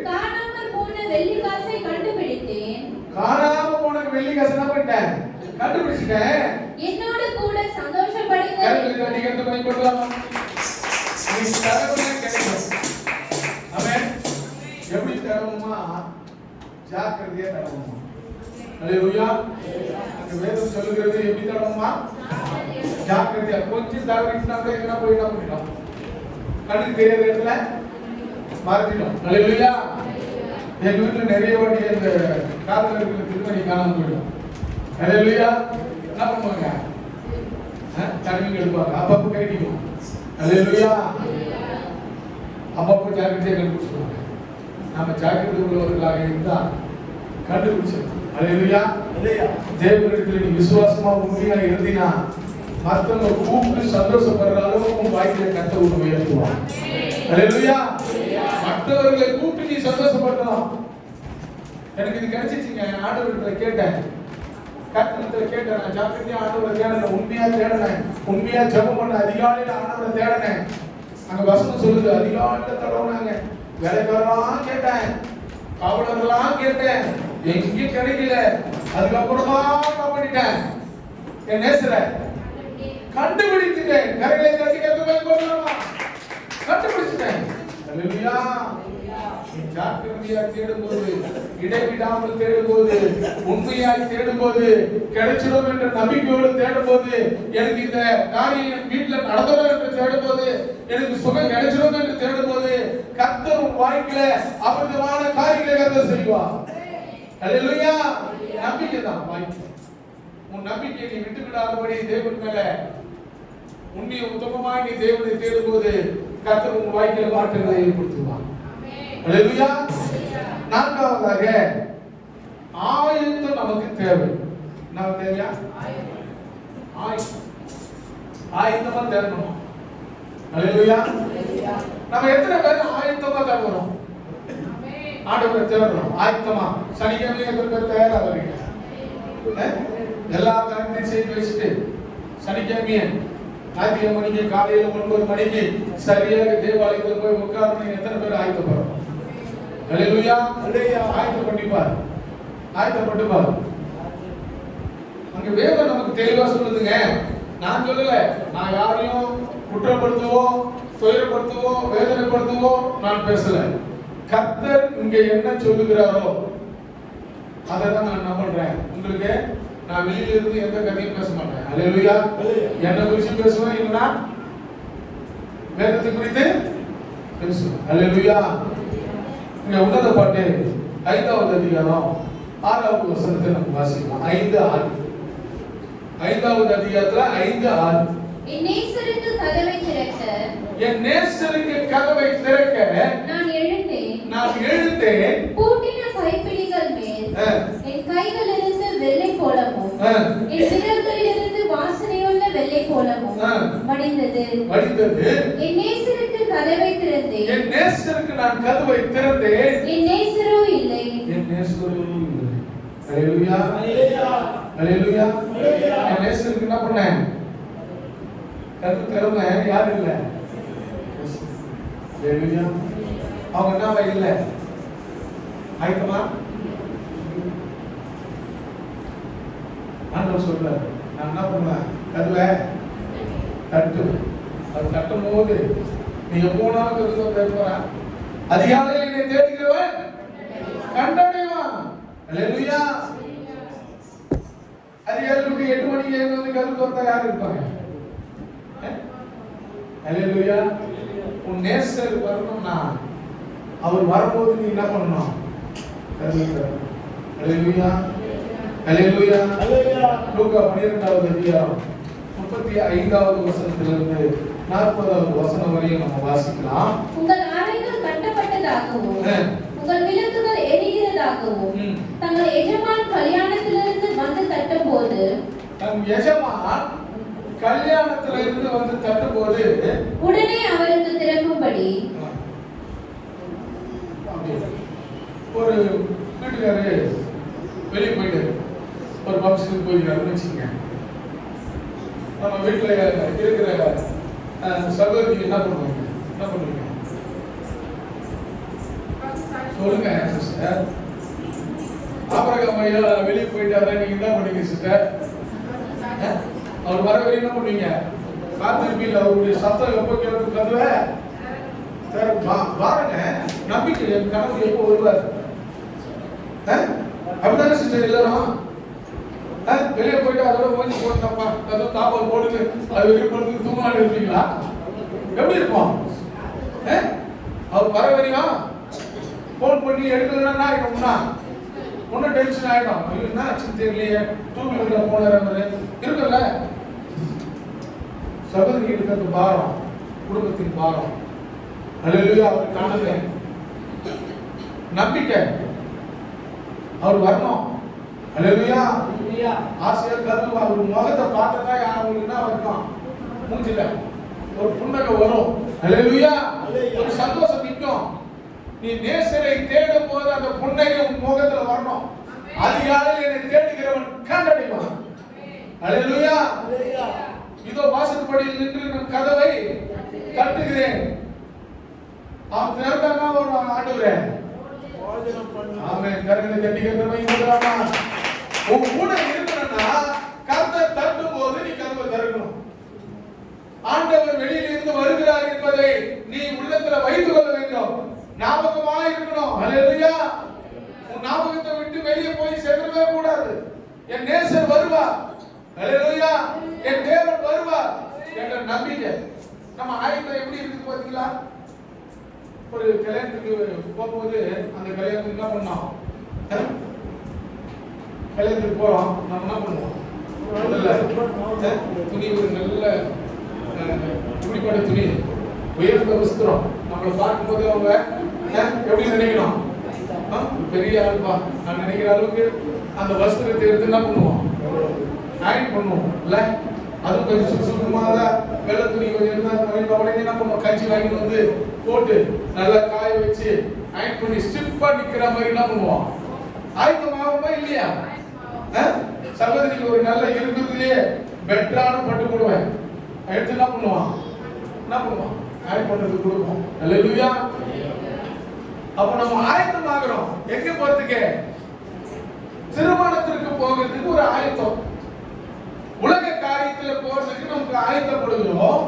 காணாமல் போன வெள்ளி காசை கண்டுபிடித்தேன். காணாம போன வெள்ளி காசை என்ன பண்ணிட்டேன்? கண்டுபிடிச்சிட்டேன். என்னோடு கூட சந்தோஷப்படுங்கள். எப்படி தரணுமா? ஜாக்கிரதையா தரணுமா? அல்லேலூயா. அந்த வேதம் சொல்லுகிறது எப்படி தரணுமா? ஜாக்கிரதையா. கொஞ்சம் தவறிச்சுனா கூட எங்கனா போய் என்ன பண்ணிடும்? கண்ணுக்கு தெரியாத இடத்துல மறந்துடும். அல்லேலூயா. எங்க வீட்டுல நிறைய வாட்டி அந்த காதல இருக்கிற திருமணி காணாம போயிடும். அல்லேலூயா. என்ன பண்ணுவாங்க? தண்ணி எடுப்பாங்க, அப்பப்போ கைட்டிக்கும். அல்லேலூயா. அப்பப்போ ஜாக்கிரதையா கண்டுபிடிச்சிடுவாங்க. நாம ஜாக்கிரதை உள்ளவர்களாக இருந்தா கண்டுபிடிச்சிடும். அல்லேலூயா. தேவனிடத்தில் நீ விசுவாசமா உண்மையா இருந்தீனா மற்றவங்க கூப்பிட்டு சந்தோஷப்படுற அளவுக்கு உன் வாழ்க்கையில கர்த்தர் உன்னை உயர்த்துவார். அல்லேலூயா. மற்றவர்களை கூப்பிட்டு நீ சந்தோஷப்படணும். எனக்கு இது கிடைச்சிச்சுங்க, ஆண்டவர்கிட்ட கேட்டேன், கர்த்தர்கிட்ட கேட்டேன், நான் ஜாக்கிரதையா ஆண்டவரை தேடினேன், உண்மையா தேடினேன், உண்மையா ஜெபம் பண்ண, அதிகாலையில ஆண்டவரை தேடினேன். அங்க வசனம் சொல்லுது அதிகாலையில தடவுனாங்க, வேலைக்காரலாம் கேட்டேன், காவலர்கள்லாம் கேட்டேன், எங்கேயும் கிடைக்கல. அதுக்கப்புறம் தான் பண்ணிட்டேன், என் நேசர கண்டுபிடித்துட்டேன். கரைகளை தட்டி கண்டுபிடிச்சிட்டேன். அல்லேலூயா. ஜாக்கிரதையா தேடும்போது, இடைவிடாமல் தேடும்போது, உண்மையாய் தேடும்போது, கிடைச்சிடும் என்ற நம்பிக்கையோடு தேடும்போது, எனக்கு இந்த காரியம் வீட்டில் நடந்துடும் என்று தேடும்போது, எனக்கு சுகம் கிடைச்சிடும் என்று தேடும்போது, கர்த்தர் உன் வாழ்க்கையில அபூர்வமான காரியங்களை கர்த்தர் செய்வார். அல்லேலூயா. நம்பிக்கை தான் வாழ்க்கை. உன் நம்பிக்கையை நீ விட்டுவிடாதபடி தேவன் மேல உன்னை உத்தமமாய் நீ தேவனை தேடும்போது கர்த்தர் உன் வாழ்க்கையில மாற்றங்களை ஏற்படுத்துவார். அல்லேலூயா. நான்காவதாக ஆயத்தம் நமக்கு தேவை. என்ன தேவையா? ஆயத்தமா தேடணும். அல்லேலூயா. நம்ம எத்தனை பேர் ஆயத்தமா தேடுறோம்? ஆண்டவரை தேடுறோம் ஆயத்தமா. சனிக்கிழமை எத்தனை பேர் தயாரா வரீங்க? எல்லா காரியத்தையும் செய்து வச்சுட்டு சனிக்கிழமையே ஞாயிற்றுக்கிழமை மணிக்கு காலையில 9 மணிக்கு சரியாக தேவாலயத்தில் போய் உட்கார்ந்து எத்தனை பேர் ஆயத்தப்படுறோம்? அல்லேலூயா. ஆயத்தப்பட்டிப்பார், ஆயத்தப்பட்டுப்பார். அங்க வேதம் நமக்கு தெளிவா சொல்லுதுங்க. நான் சொல்லல, நான் யாரையும் குற்றப்படுத்தவோ துயரப்படுத்தவோ வேதனைப்படுத்தவோ நான் பேசல. கர்த்தர் இங்க என்ன சொல்லுகிறாரோ அதை தான் நான் நம்புறேன். உங்களுக்கு நான் வெளியில இருந்து எந்த கதையும் பேச மாட்டேன். அல்லேலூயா. என்ன குறித்து பேசுவேன், இல்லைன்னா வேதத்தை குறித்து பேசுவேன். அல்லேலூயா. இங்க உன்னத பாட்டு 5வது அதிகாரம் 6வது வசனத்தை நம்ம வாசிக்கலாம். 5:6. 5வது அதிகாரத்துல 5:6. என் நேசருக்கு கதவை திறக்க, என் நேசருக்கு கதவை திறக்க நான் எழுந்தேன். பூட்டின கைப்பிடிகள் மேல் என் கைகளிலிருந்து வெள்ளை போலவும் என் விரல்களிலிருந்து வாசனையுள்ள வெள்ளை போலவும் வடிந்தது. என் நேசருக்கு கதவை திறந்தேன். என் நேசருக்கு நான் கதவை திறந்தேன். என் நேசரோ இல்லை. என் நேசரோ இல்லை. அல்லேலூயா. அல்லேலூயா. என் நேசருக்கு என்ன பண்ணேன்? கதவு திறந்தேன். யார் இல்லை? அல்லேலூயா. அவங்க என்ன இல்லை? ஆயத்தமா? ஆண்டவர் சொல்றாரு, நான் என்ன பண்ணுவேன்? கதவை தட்டுவேன். அது தட்டும் போது நீ எப்போனாலும் கதவை திறப்பா. அதிகாலையில் என்னை தேடுகிறவன் கண்டடைவான். அல்லேலூயா. அது 7 மணி 8 மணிக்கு எழுந்து கதவு திறந்தா யார் இருப்பாங்க? அல்லேலூயா. உன் நேசர் வரணும்னா அவர் வரும்போது நீ என்ன பண்ணணும்? கதவு திறக்கணும். அல்லேலூயா. அல்லேலூயா. லூக்கா 12வது அதிகாரம் 35வது வசனத்திலிருந்து 40வது வசனம் வரையும் நம்ம வாசிக்கலாம். உங்கள் அறைகள் கட்டப்பட்டதாகவும் உங்கள் விளக்குகள் எரிகிறதாகவும் தங்கள் எஜமான் கல்யாணத்திலிருந்து வந்து தட்டும்போது தன் எஜமான் கல்யாணத்திலிருந்து வந்து தட்டும்போது உடனே அவருக்கு திறக்கும்படி. ஒரு வீட்டுக்காரு வெளியே போயிட்டு ஒரு ஃபங்க்ஷனுக்கு போயிருக்காருன்னு வச்சுக்கோங்க. நம்ம வீட்டில் இருக்கிற சகோதரிக்கு என்ன பண்ணுவாங்க? என்ன பண்ணுவீங்க சொல்லுங்க சிஸ்டர். ஆபரகாம் ஐயா வெளியே போயிட்டாரா, நீங்க என்ன பண்ணுவீங்க சிஸ்டர்? அவர் வர வரையும் என்ன பண்ணுவீங்க? காத்திருப்பீங்க. அவருடைய சத்தம் எப்போ கேட்டு கதுவே சார் பாருங்க. நம்பிக்கை என் கனவு எப்போ வருவார்? அப்படிதானே சிஸ்டர் எல்லாரும் வெளியே போயிட்டு அதோட ஓஞ்சி போட்டப்பா ஏதோ தாப்பல் போடுது அது வெளியே போடுறதுக்கு தூங்கலான்னு இருப்பீங்களா? எப்படி இருப்போம்? அவர் வர வரையும் போன் பண்ணி எடுக்கலன்னா ஆயிடும்னா ஒன்னும் டென்ஷன் ஆயிடும். என்ன ஆச்சுன்னு தெரியலையே, தூங்கில போனார் இருக்குல்ல. சகோதரி இருக்கிறது பாரம், குடும்பத்தின் பாரம். அல்லேலூயா. அவர் காணது நம்பிக்கை. அவர் வரணும். அல்லேலூயா. ஆசையா கருத்து அவர் முகத்தை பார்த்தா அவங்களுக்கு என்ன இருக்கும்? மூஞ்சில ஒரு புன்னகை வரும். அல்லேலூயா. ஒரு சந்தோஷம் நிற்கும். நீ நேசரை தேடும் போது அந்த புன்னகை முகத்துல வரணும். அதிகாலையில் என்னை தேடுகிறவன் கண்டடைவான். அல்லேலூயா. இதோ வாசற்படியில் நின்று நான் கதவை தட்டுகிறேன். அவன் திறந்தானா ஒரு ஆண்டவரே ஆமென். கரங்களை தட்டி கதவை மூடலாமா? உன் கூட இருக்கணும்னா கர்த்தர் தட்டும் போது நீ கதவை திறக்கணும். ஆண்டவர் வெளியில இருந்து வருகிறார் என்பதை நீ உள்ளத்துல வைத்துக் கொள்ள வேண்டும். ஞாபகமா இருக்கணும். அல்லேலூயா. உன் ஞாபகத்தை விட்டு வெளியே போய் செல்லவே கூடாது. என் நேசர் வருவார். அல்லேலூயா. என் தேவன் வருவார் என்ற நம்பிக்கை. நம்ம ஆயத்தம் எப்படி இருக்கு பாத்தீங்களா? ஒரு கல்யாணத்துக்கு போகும்போது அந்த கல்யாணத்துக்கு என்ன பண்ணோம்? கல்யாணத்துக்கு போறோம். நம்ம என்ன பண்ணுவோம்? துணி ஒரு நல்ல துணிப்பட துணி, உயர்ந்த வஸ்திரம். நம்மளை பார்க்கும்போது அவங்க எப்படி நினைக்கணும்? பெரிய ஆள்பா நான் நினைக்கிற அளவுக்கு அந்த வஸ்திரத்தை எடுத்து என்ன பண்ணுவோம்? அயன் பண்ணுவோம் இல்ல? அதுவும் கொஞ்சம் சுத்தமாக வெள்ளை துணி கொஞ்சம் இருந்தா உடனே என்ன பண்ணுவோம்? கஞ்சி வாங்கிட்டு வந்து போட்டு நல்லா காய வச்சு அயன் பண்ணி ஸ்டிப்பா நிக்கிற மாதிரி என்ன பண்ணுவோம்? ஆயத்தமாகுமா இல்லையா? சகோதரிக்கு ஒரு நல்ல இருக்கிறதுலயே பெட்டரான பட்டு போடுவேன் எடுத்து என்ன பண்ணுவான்? அயன் பண்றதுக்கு கொடுப்போம். அல்லேலூயா. அப்ப நம்ம ஆயத்தமாகிறோம். எங்க போறதுக்கு? திருமணத்திற்கு போகிறதுக்கு ஒரு ஆயத்தம். உலக காரியத்துல போறதுக்கு நமக்கு ஆயத்தப்படுகிறோம்.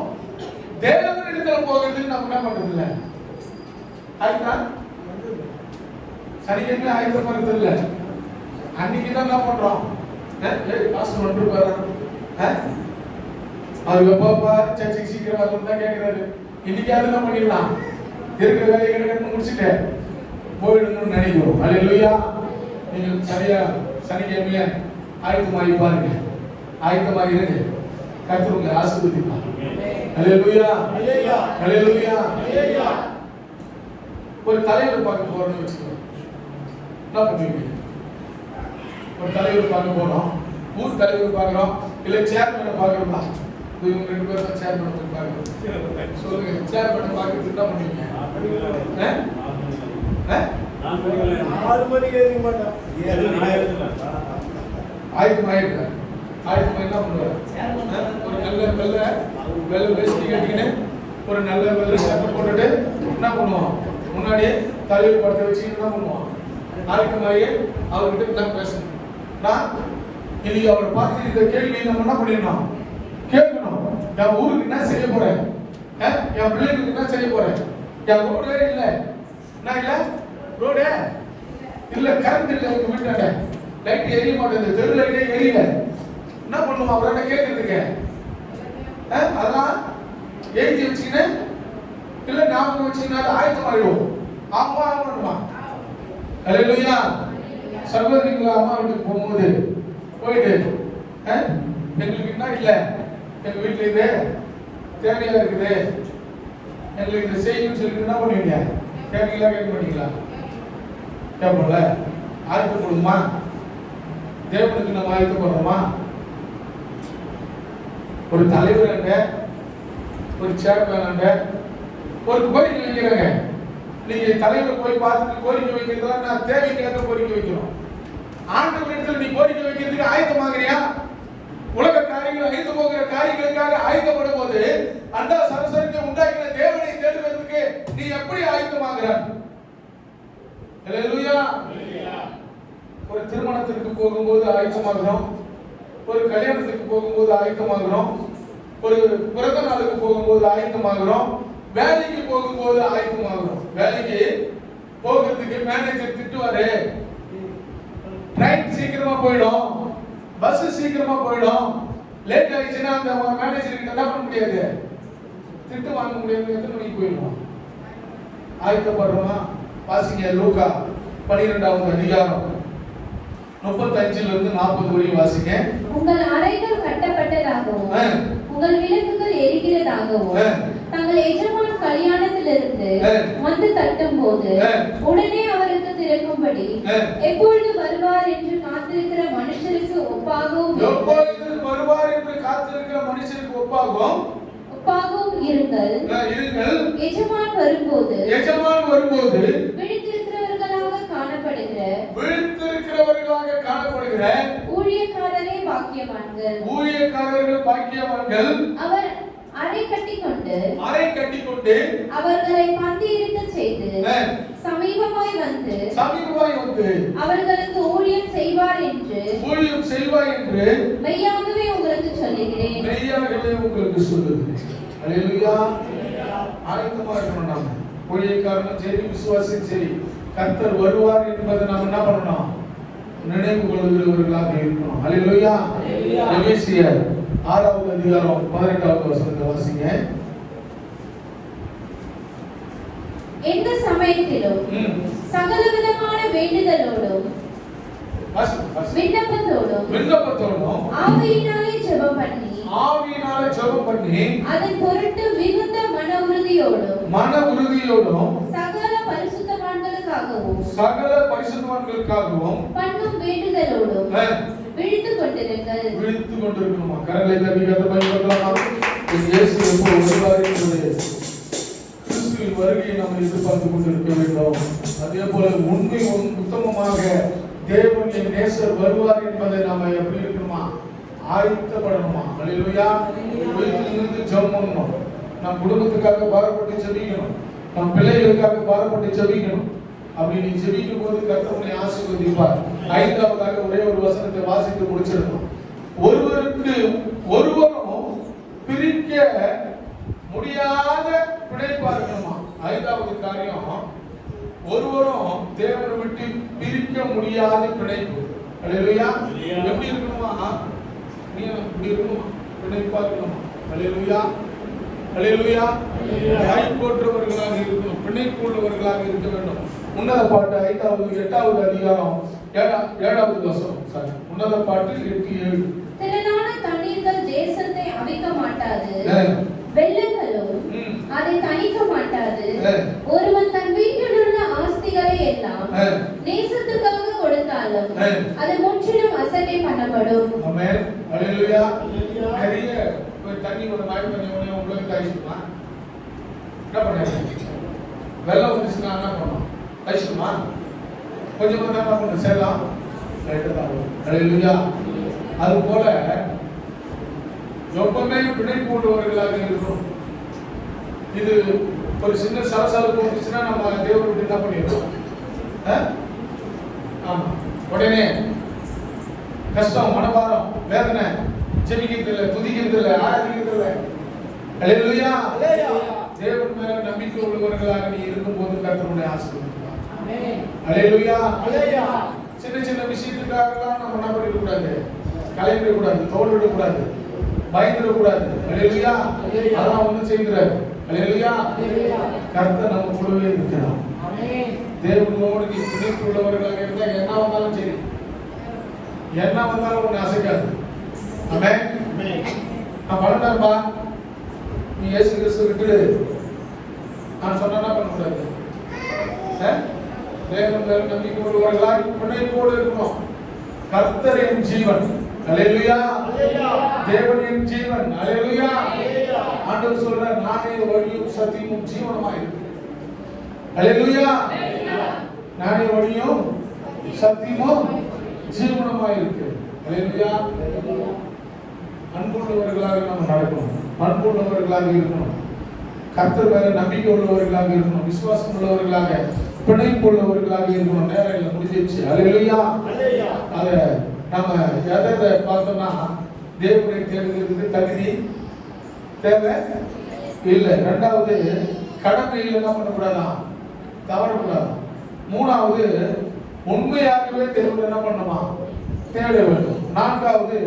தேவனிடத்துல போகிறதுக்கு நம்ம என்ன பண்றது இல்ல? ஆயத்தம் சனிக்கிழமை ஆயத்தப்படுறது இல்ல. அன்னைக்கு தான் என்ன பண்றோம்? பாஸ்டர் வந்து பாரு அவருக்கு பாப்பா சர்ச்சைக்கு சீக்கிரம் வரணும் தான் கேட்கிறாரு. இன்னைக்கு அது என்ன பண்ணிடலாம்? இருக்கிற வேலையை கிடக்கணும் முடிச்சுட்டு போயிடணும்னு நினைக்கிறோம். அல்லேலூயா. நீங்கள் சரியா சனிக்கிழமைய ஆயத்தமாகி பாருங்க. ஆயத்தமாக இருந்து கர்த்தர் உங்களை ஆசீர்வதிப்பார். அல்லேலூயா. அல்லேலூயா. ஒரு தலைவர் பார்க்க போறோம்னு வச்சுக்கோங்க. என்ன பண்ணுவீங்க? ஒரு தலைவர் பார்க்க போறோம். ஊர் தலைவர் பார்க்கிறோம். இல்ல சேர்மனை பார்க்கிறோமா? இவங்க 2 பேரும் தான் சேர்மன் போய் பார்க்கணும். சொல்லுங்க, சேர்மனை பார்க்கறதுக்கு என்ன பண்ணுவீங்க? 4 மணிக்கு எழுத மாட்டோம். ஆயத்தமாயிருக்கு. ஆயத்தமா என்ன பண்ணுவார்? ஒரு நல்ல வெள்ளை வேஷ்டி கட்டிக்கின்னு ஒரு நல்ல வெள்ளை ஷர்ட் போட்டுட்டு என்ன பண்ணுவோம்? முன்னாடியே தலைவர் படத்தை வச்சு என்ன பண்ணுவோம்? ஆயத்தமாகி அவர்கிட்ட என்ன பேசணும்? நான் இன்னைக்கு அவரை பார்த்து இந்த கேள்வி நம்ம என்ன பண்ணிடணும்? கேட்கணும். என் ஊருக்கு என்ன செய்ய போறேன்? என் பிள்ளைங்களுக்கு என்ன செய்ய போறேன்? என் ரோடே இல்லை. என்ன இல்லை? ரோடே இல்ல கரண்ட் இல்ல எங்க வீட்டாண்ட, லைட் எரிய மாட்டேங்குது, தெரு லைட்டே எரியல, என்ன பண்ணுமா அவர்கிட்ட கேட்கறதுக்கு? அதெல்லாம் எழுதி வச்சுக்கின்னு இல்ல ஞாபகம் வச்சுக்கினாலும் ஆயத்தமாயிடுவோம். ஆமா ஆமாடுமா. அல்லேலூயா. சகோதரிங்களா அம்மா வீட்டுக்கு போகும்போது போயிட்டு எங்களுக்கு என்ன இல்லை, எங்க வீட்டுல இது தேவையா இருக்குது, எங்களுக்கு இதை செய்யணும்னு சொல்லிட்டு என்ன பண்ணுவீங்க? கேட்கலாம் கேட்க மாட்டீங்களா? கேட்போம்ல. ஆயத்தப்படுமா? தேவனுக்கு நம்ம ஆயத்தப்படுறோமா? ஒரு தலைவர் அங்க, ஒரு சேர்மேன் அங்க ஒரு கோரிக்கை வைக்கிறாங்க. நீங்க தலைவர் போய் பார்த்துட்டு கோரிக்கை வைக்கிறதா? நான் தேவைக்காக கோரிக்கை வைக்கிறோம். ஆண்டவரிடத்தில் நீ கோரிக்கை வைக்கிறதுக்கு ஆயத்தமாகறியா? உலக காரியங்கள் அழிந்து போகிற காரியங்களுக்காக ஆயத்தப்படும் போது அந்த சரசரத்தை உண்டாக்கின தேவனை தேடுவதற்கு நீ எப்படி ஆயத்தமாகிறாய்? அல்லேலூயா. ஒரு திருமணத்திற்கு போகும்போது ஆயத்தமாகிறோம், ஒரு கல்யாணத்துக்கு போகும்போது ஆயத்தமாகிறோம், ஒரு பிறந்த நாளுக்கு போகும்போது ஆயத்தமாகிறோம், வேலைக்கு போகும்போது ஆயத்தமாகிறோம். வேலைக்கு போகிறதுக்கு மேனேஜர் திட்டுவாரு, ட்ரெயின் சீக்கிரமா போயிடும், பஸ் சீக்கிரமா போயிடும், லேட் ஆயிடுச்சுன்னா அந்த மேனேஜர் கிட்ட என்ன பண்ண முடியாது, திட்டு வாங்க முடியாது, எத்தனை மணிக்கு போயிடுவோம்? ஆயத்தப்படுறோமா? வாசிங்க லூக்கா 12வது அதிகாரம் 35 இருந்து 40 வரை வாசிங்க. உங்கள் அறைகள் கட்டப்பட்டதாகவும் உங்கள் விளக்குகள் எரிகிறதாகவும் தங்கள் எஜமான் கல்யாணத்திலிருந்து வந்து தட்டும் போது உடனே அவருக்கு திறக்கும்படி எப்பொழுது வருவார் என்று காத்திருக்கிற மனுஷருக்கு ஒப்பாகவும் இருங்கள். எஜமான் வரும்போது விழித்திருக்கிறவர்களாக காணப்படுகிற ஊழியக்காரரே பாக்கியவான்கள். அவர் அறை கட்டிக்கொண்டு அவர்களை பந்தியிருக்க செய்து சமீபமாய் வந்து அவர்களுக்கு ஊழியம் செய்வார் என்று மெய்யாகவே உங்களுக்கு சொல்லுகிறேன். அல்லேலூயா. ஆயத்தமா இருக்கணும். நாம ஊழியக்காரனும் சரி, விசுவாசியும் சரி, கர்த்தர் வருவார் என்பதை நாம் என்ன பண்ணணும்? நினைவு கொள்கிறவர்களாக இருக்கணும். அல்லேலூயா. எபேசியர் 6வது அதிகாரம் 18வது வசனத்தை வாசிங்க. எந்த சமயத்திலும் சகலவிதமான வேண்டுதலோடும் விண்ணப்பத்தோடும் ஆவியினாலே ஜெபம் பண்ணி அதன் பொருட்டு மிகுந்த மன உறுதியோடும் சகல பரிசுத்தவான்களுக்காகவும் பண்ணும் வேண்டுதலோடும் விழித்துக் கொண்டிருக்கணுமா? கரங்களை தட்டி கர்த்தரை பயன்படுத்தலாம். இயேசு எப்போ வருவார் என்பது கிறிஸ்துவின் வருகையை நாம் எதிர்பார்த்து கொண்டிருக்க வேண்டும். அதே போல உண்மை உத்தமமாக தேவன் என் நேசர் வருவார் என்பதை நாம எப்படி இருக்கணுமா? ஆயத்தப்படணுமா? அல்லேலூயா. வீட்டிலிருந்து ஜெபம் பண்ணணும். நம் குடும்பத்துக்காக பாரப்பட்டு ஜெபிக்கணும், நம் பிள்ளைகளுக்காக பாரப்பட்டு ஜெபிக்கணும். அப்படி நீ ஜெபிக்கும் போது கர்த்தர் உன்னை ஆசீர்வதிப்பார். 5வதாக ஒரே ஒரு வசனத்தை வாசித்து முடிச்சிடணும். ஒருவருக்கு ஒருவரும் பிரிக்க முடியாத பிணைப்பா இருக்கணுமா? 5வது காரியம், ஒருவரும் தேவனை விட்டு பிரிக்க முடியாத பிணைப்பு. அல்லேலூயா. எப்படி இருக்கணுமா? நீ இப்படி இருக்கணுமா? பிணைப்பா இருக்கணுமா? அல்லேலூயா. அல்லேலூயா. வாய் போற்றவர்களாக இருக்கணும், பிணைப்பு உள்ளவர்களாக இருக்க வேண்டும். உன்னத பாட்டு 8வது அதிகாரம் 7வது வசனம். சாரி, உன்னத பாட்டு 8:7. திரளான தண்ணீர்கள் தேசத்தை அவிக்க மாட்டாது, வெள்ளங்களும் அதை தணிக்க மாட்டாது. ஒருவன் தன் வீட்டில் உள்ள ஆஸ்திகளை எல்லாம் நேசத்துக்காக கொடுத்தாலும் அது முற்றிலும் அசட்டை பண்ணப்படும். ஆமென். அல்லேலூயா. நிறைய தண்ணி ஒரு நாய் தண்ணி ஒண்ணே உங்களுக்கு ஆயிடுமா? என்ன பண்ணுங்க? வெள்ளம் வந்துச்சுன்னா என்ன பண்ணும்? ஆயிடுமா? கொஞ்சம் கொஞ்சம் என்ன பண்ணும்? சேரலாம் ரைட்டு தான். அல்லேலூயா. அது போல எப்பவுமே பிணைப்பு உள்ளவர்களாக இருக்கணும். இது ஒரு சின்ன சலசலப்பு வந்துச்சுன்னா நம்ம தேவனை விட்டு என்ன பண்ணிடுறோம்? ஆமா, உடனே கஷ்டம், மனபாரம், வேதனை, ஜெபிக்கிறது இல்லை, துதிக்கிறது இல்லை, ஆராதிக்கிறது இல்லை. அல்லேலூயா. தேவன் மேல நம்பிக்கை உள்ளவர்களாக நீ இருக்கும்போது கர்த்தர் உன்னை ஆசீர்வதிப்பார். அல்லேலூயா. அல்லேலூயா. சின்ன சின்ன விஷயத்துக்காகலாம் நம்ம என்ன பண்ணிட கூடாது, கலையிட கூடாது, தோல்விட கூடாது, பயந்துட கூடாது. அல்லேலூயா. அதெல்லாம் ஒண்ணும் செய்கிறாரு. அல்லேலூயா. கர்த்தர் நம்ம கூடவே இருக்கிறார். தேவனோடு நீ பிணைப்பு உள்ளவர்களாக இருந்தா என்ன வந்தாலும் சரி, என்ன வந்தாலும் உன்னை அசைக்காது. ஆமென். நான் பண்ணேன்பா, நீ இயேசு கிறிஸ்து விட்டுடு நான் சொன்னா பண்ணக்கூடாது. தேவன் மேல் நம்பிக்கை உள்ளவர்களாக பிணைப்போடு இருக்கணும். கர்த்தர் என் ஜீவன். அல்லேலூயா. தேவன் என் ஜீவன். அல்லேலூயா. ஆண்டவர் சொல்றார், நானே வழியும் சத்தியமும் ஜீவனுமாய் இருக்கிறேன். அல்லேலூயா. நானே வழியும் சத்தியமும் ஜீவனுமாய் இருக்கிறேன். அல்லேலூயா. அன்புள்ளவர்களாக நம்ம நடக்கணும், அன்புள்ளவர்களாக இருக்கணும், கர்த்தர் மேல நம்பிக்கை உள்ளவர்களாக இருக்கணும், விசுவாசம் உள்ளவர்களாக பிணைப்பு உள்ளவர்களாக இருக்கணும். நேரம் இல்லை, முடிஞ்சிருச்சு. அல்லேலூயா. அத நம்ம எதை பார்த்தோம்னா, தேவனை தேர்ந்தெடுக்கிறது தகுதி தேவை இல்லை. ரெண்டாவது, கடமையில் என்ன பண்ணக்கூடாதான், தவறக்கூடாது. மூணாவது, உண்மையாகவே தேவனை என்ன பண்ணுமா, தேட வேண்டும். நான்காவது,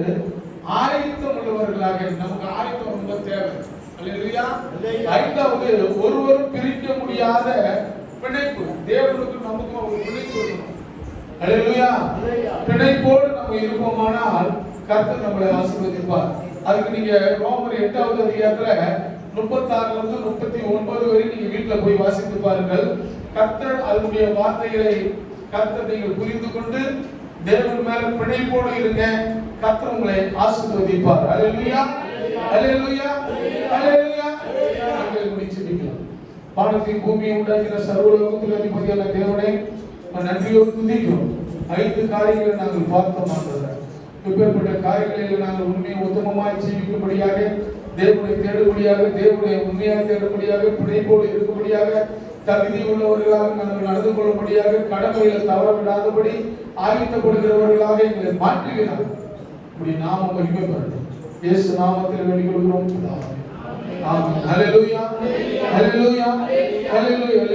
ஆயத்தம் உள்ளவர்களாக, நமக்கு ஆயத்தம் ரொம்ப தேவை. அல்லேலூயா. ஐந்தாவது, ஒருவரும் பிரிக்க முடியாத பிணைப்பு. தேவனுக்கு நமக்கும் ஒரு பிணைப்பு இருக்கணும். அல்லேலூயா. பிணைப்போடு நம்ம இருப்போமானால் கர்த்தர் நம்மளை ஆசீர்வதிப்பார். அதுக்கு நீங்க ரோமர் 8வது அதிகாரத்துல 36 இருந்து 39 வரை நீங்க வீட்டுல போய் வாசித்து பாருங்கள். கர்த்தர் அதனுடைய வார்த்தைகளை கர்த்தர் நீங்கள் புரிந்து கொண்டு தேவன் மேல பிணைப்போடு இருங்க. கர்த்தர் உங்களை ஆசீர்வதிப்பார். அல்லேலூயா. அல்லேலூயா. அல்லேலூயா. நாங்கள் முடிச்சிருக்கோம். வானத்தையும் பூமியை உண்டாக்கின சர்வலோகத்தில் அதிபதியான தேவனை நன்றியோடு துதிக்கிறோம். 5 காரியங்களை நாங்கள் பார்த்தோம். இப்பேற்பட்ட காரியங்களில் நாங்கள் உண்மையை உத்தமமாய் ஜீவிக்கும்படியாக, தேவனை தேடும்படியாக, தேவனை உண்மையாக தேடும்படியாக, பிணைப்போடு இருக்கும்படியாக, தகுதி உள்ளவர்களாக நாங்கள் நடந்து கொள்ளும்படியாக, கடமையில் தவறவிடாதபடி ஆயத்தப்படுகிறவர்களாக எங்களை மாற்றுகிறார். இப்படி நாம மகிமைப்படட்டும். இயேசு நாமத்தில் வேண்டிக் கொள்கிறோம். ஆமென். அல்லேலூயா. அல்லேலூயா. அல்லேலூயா.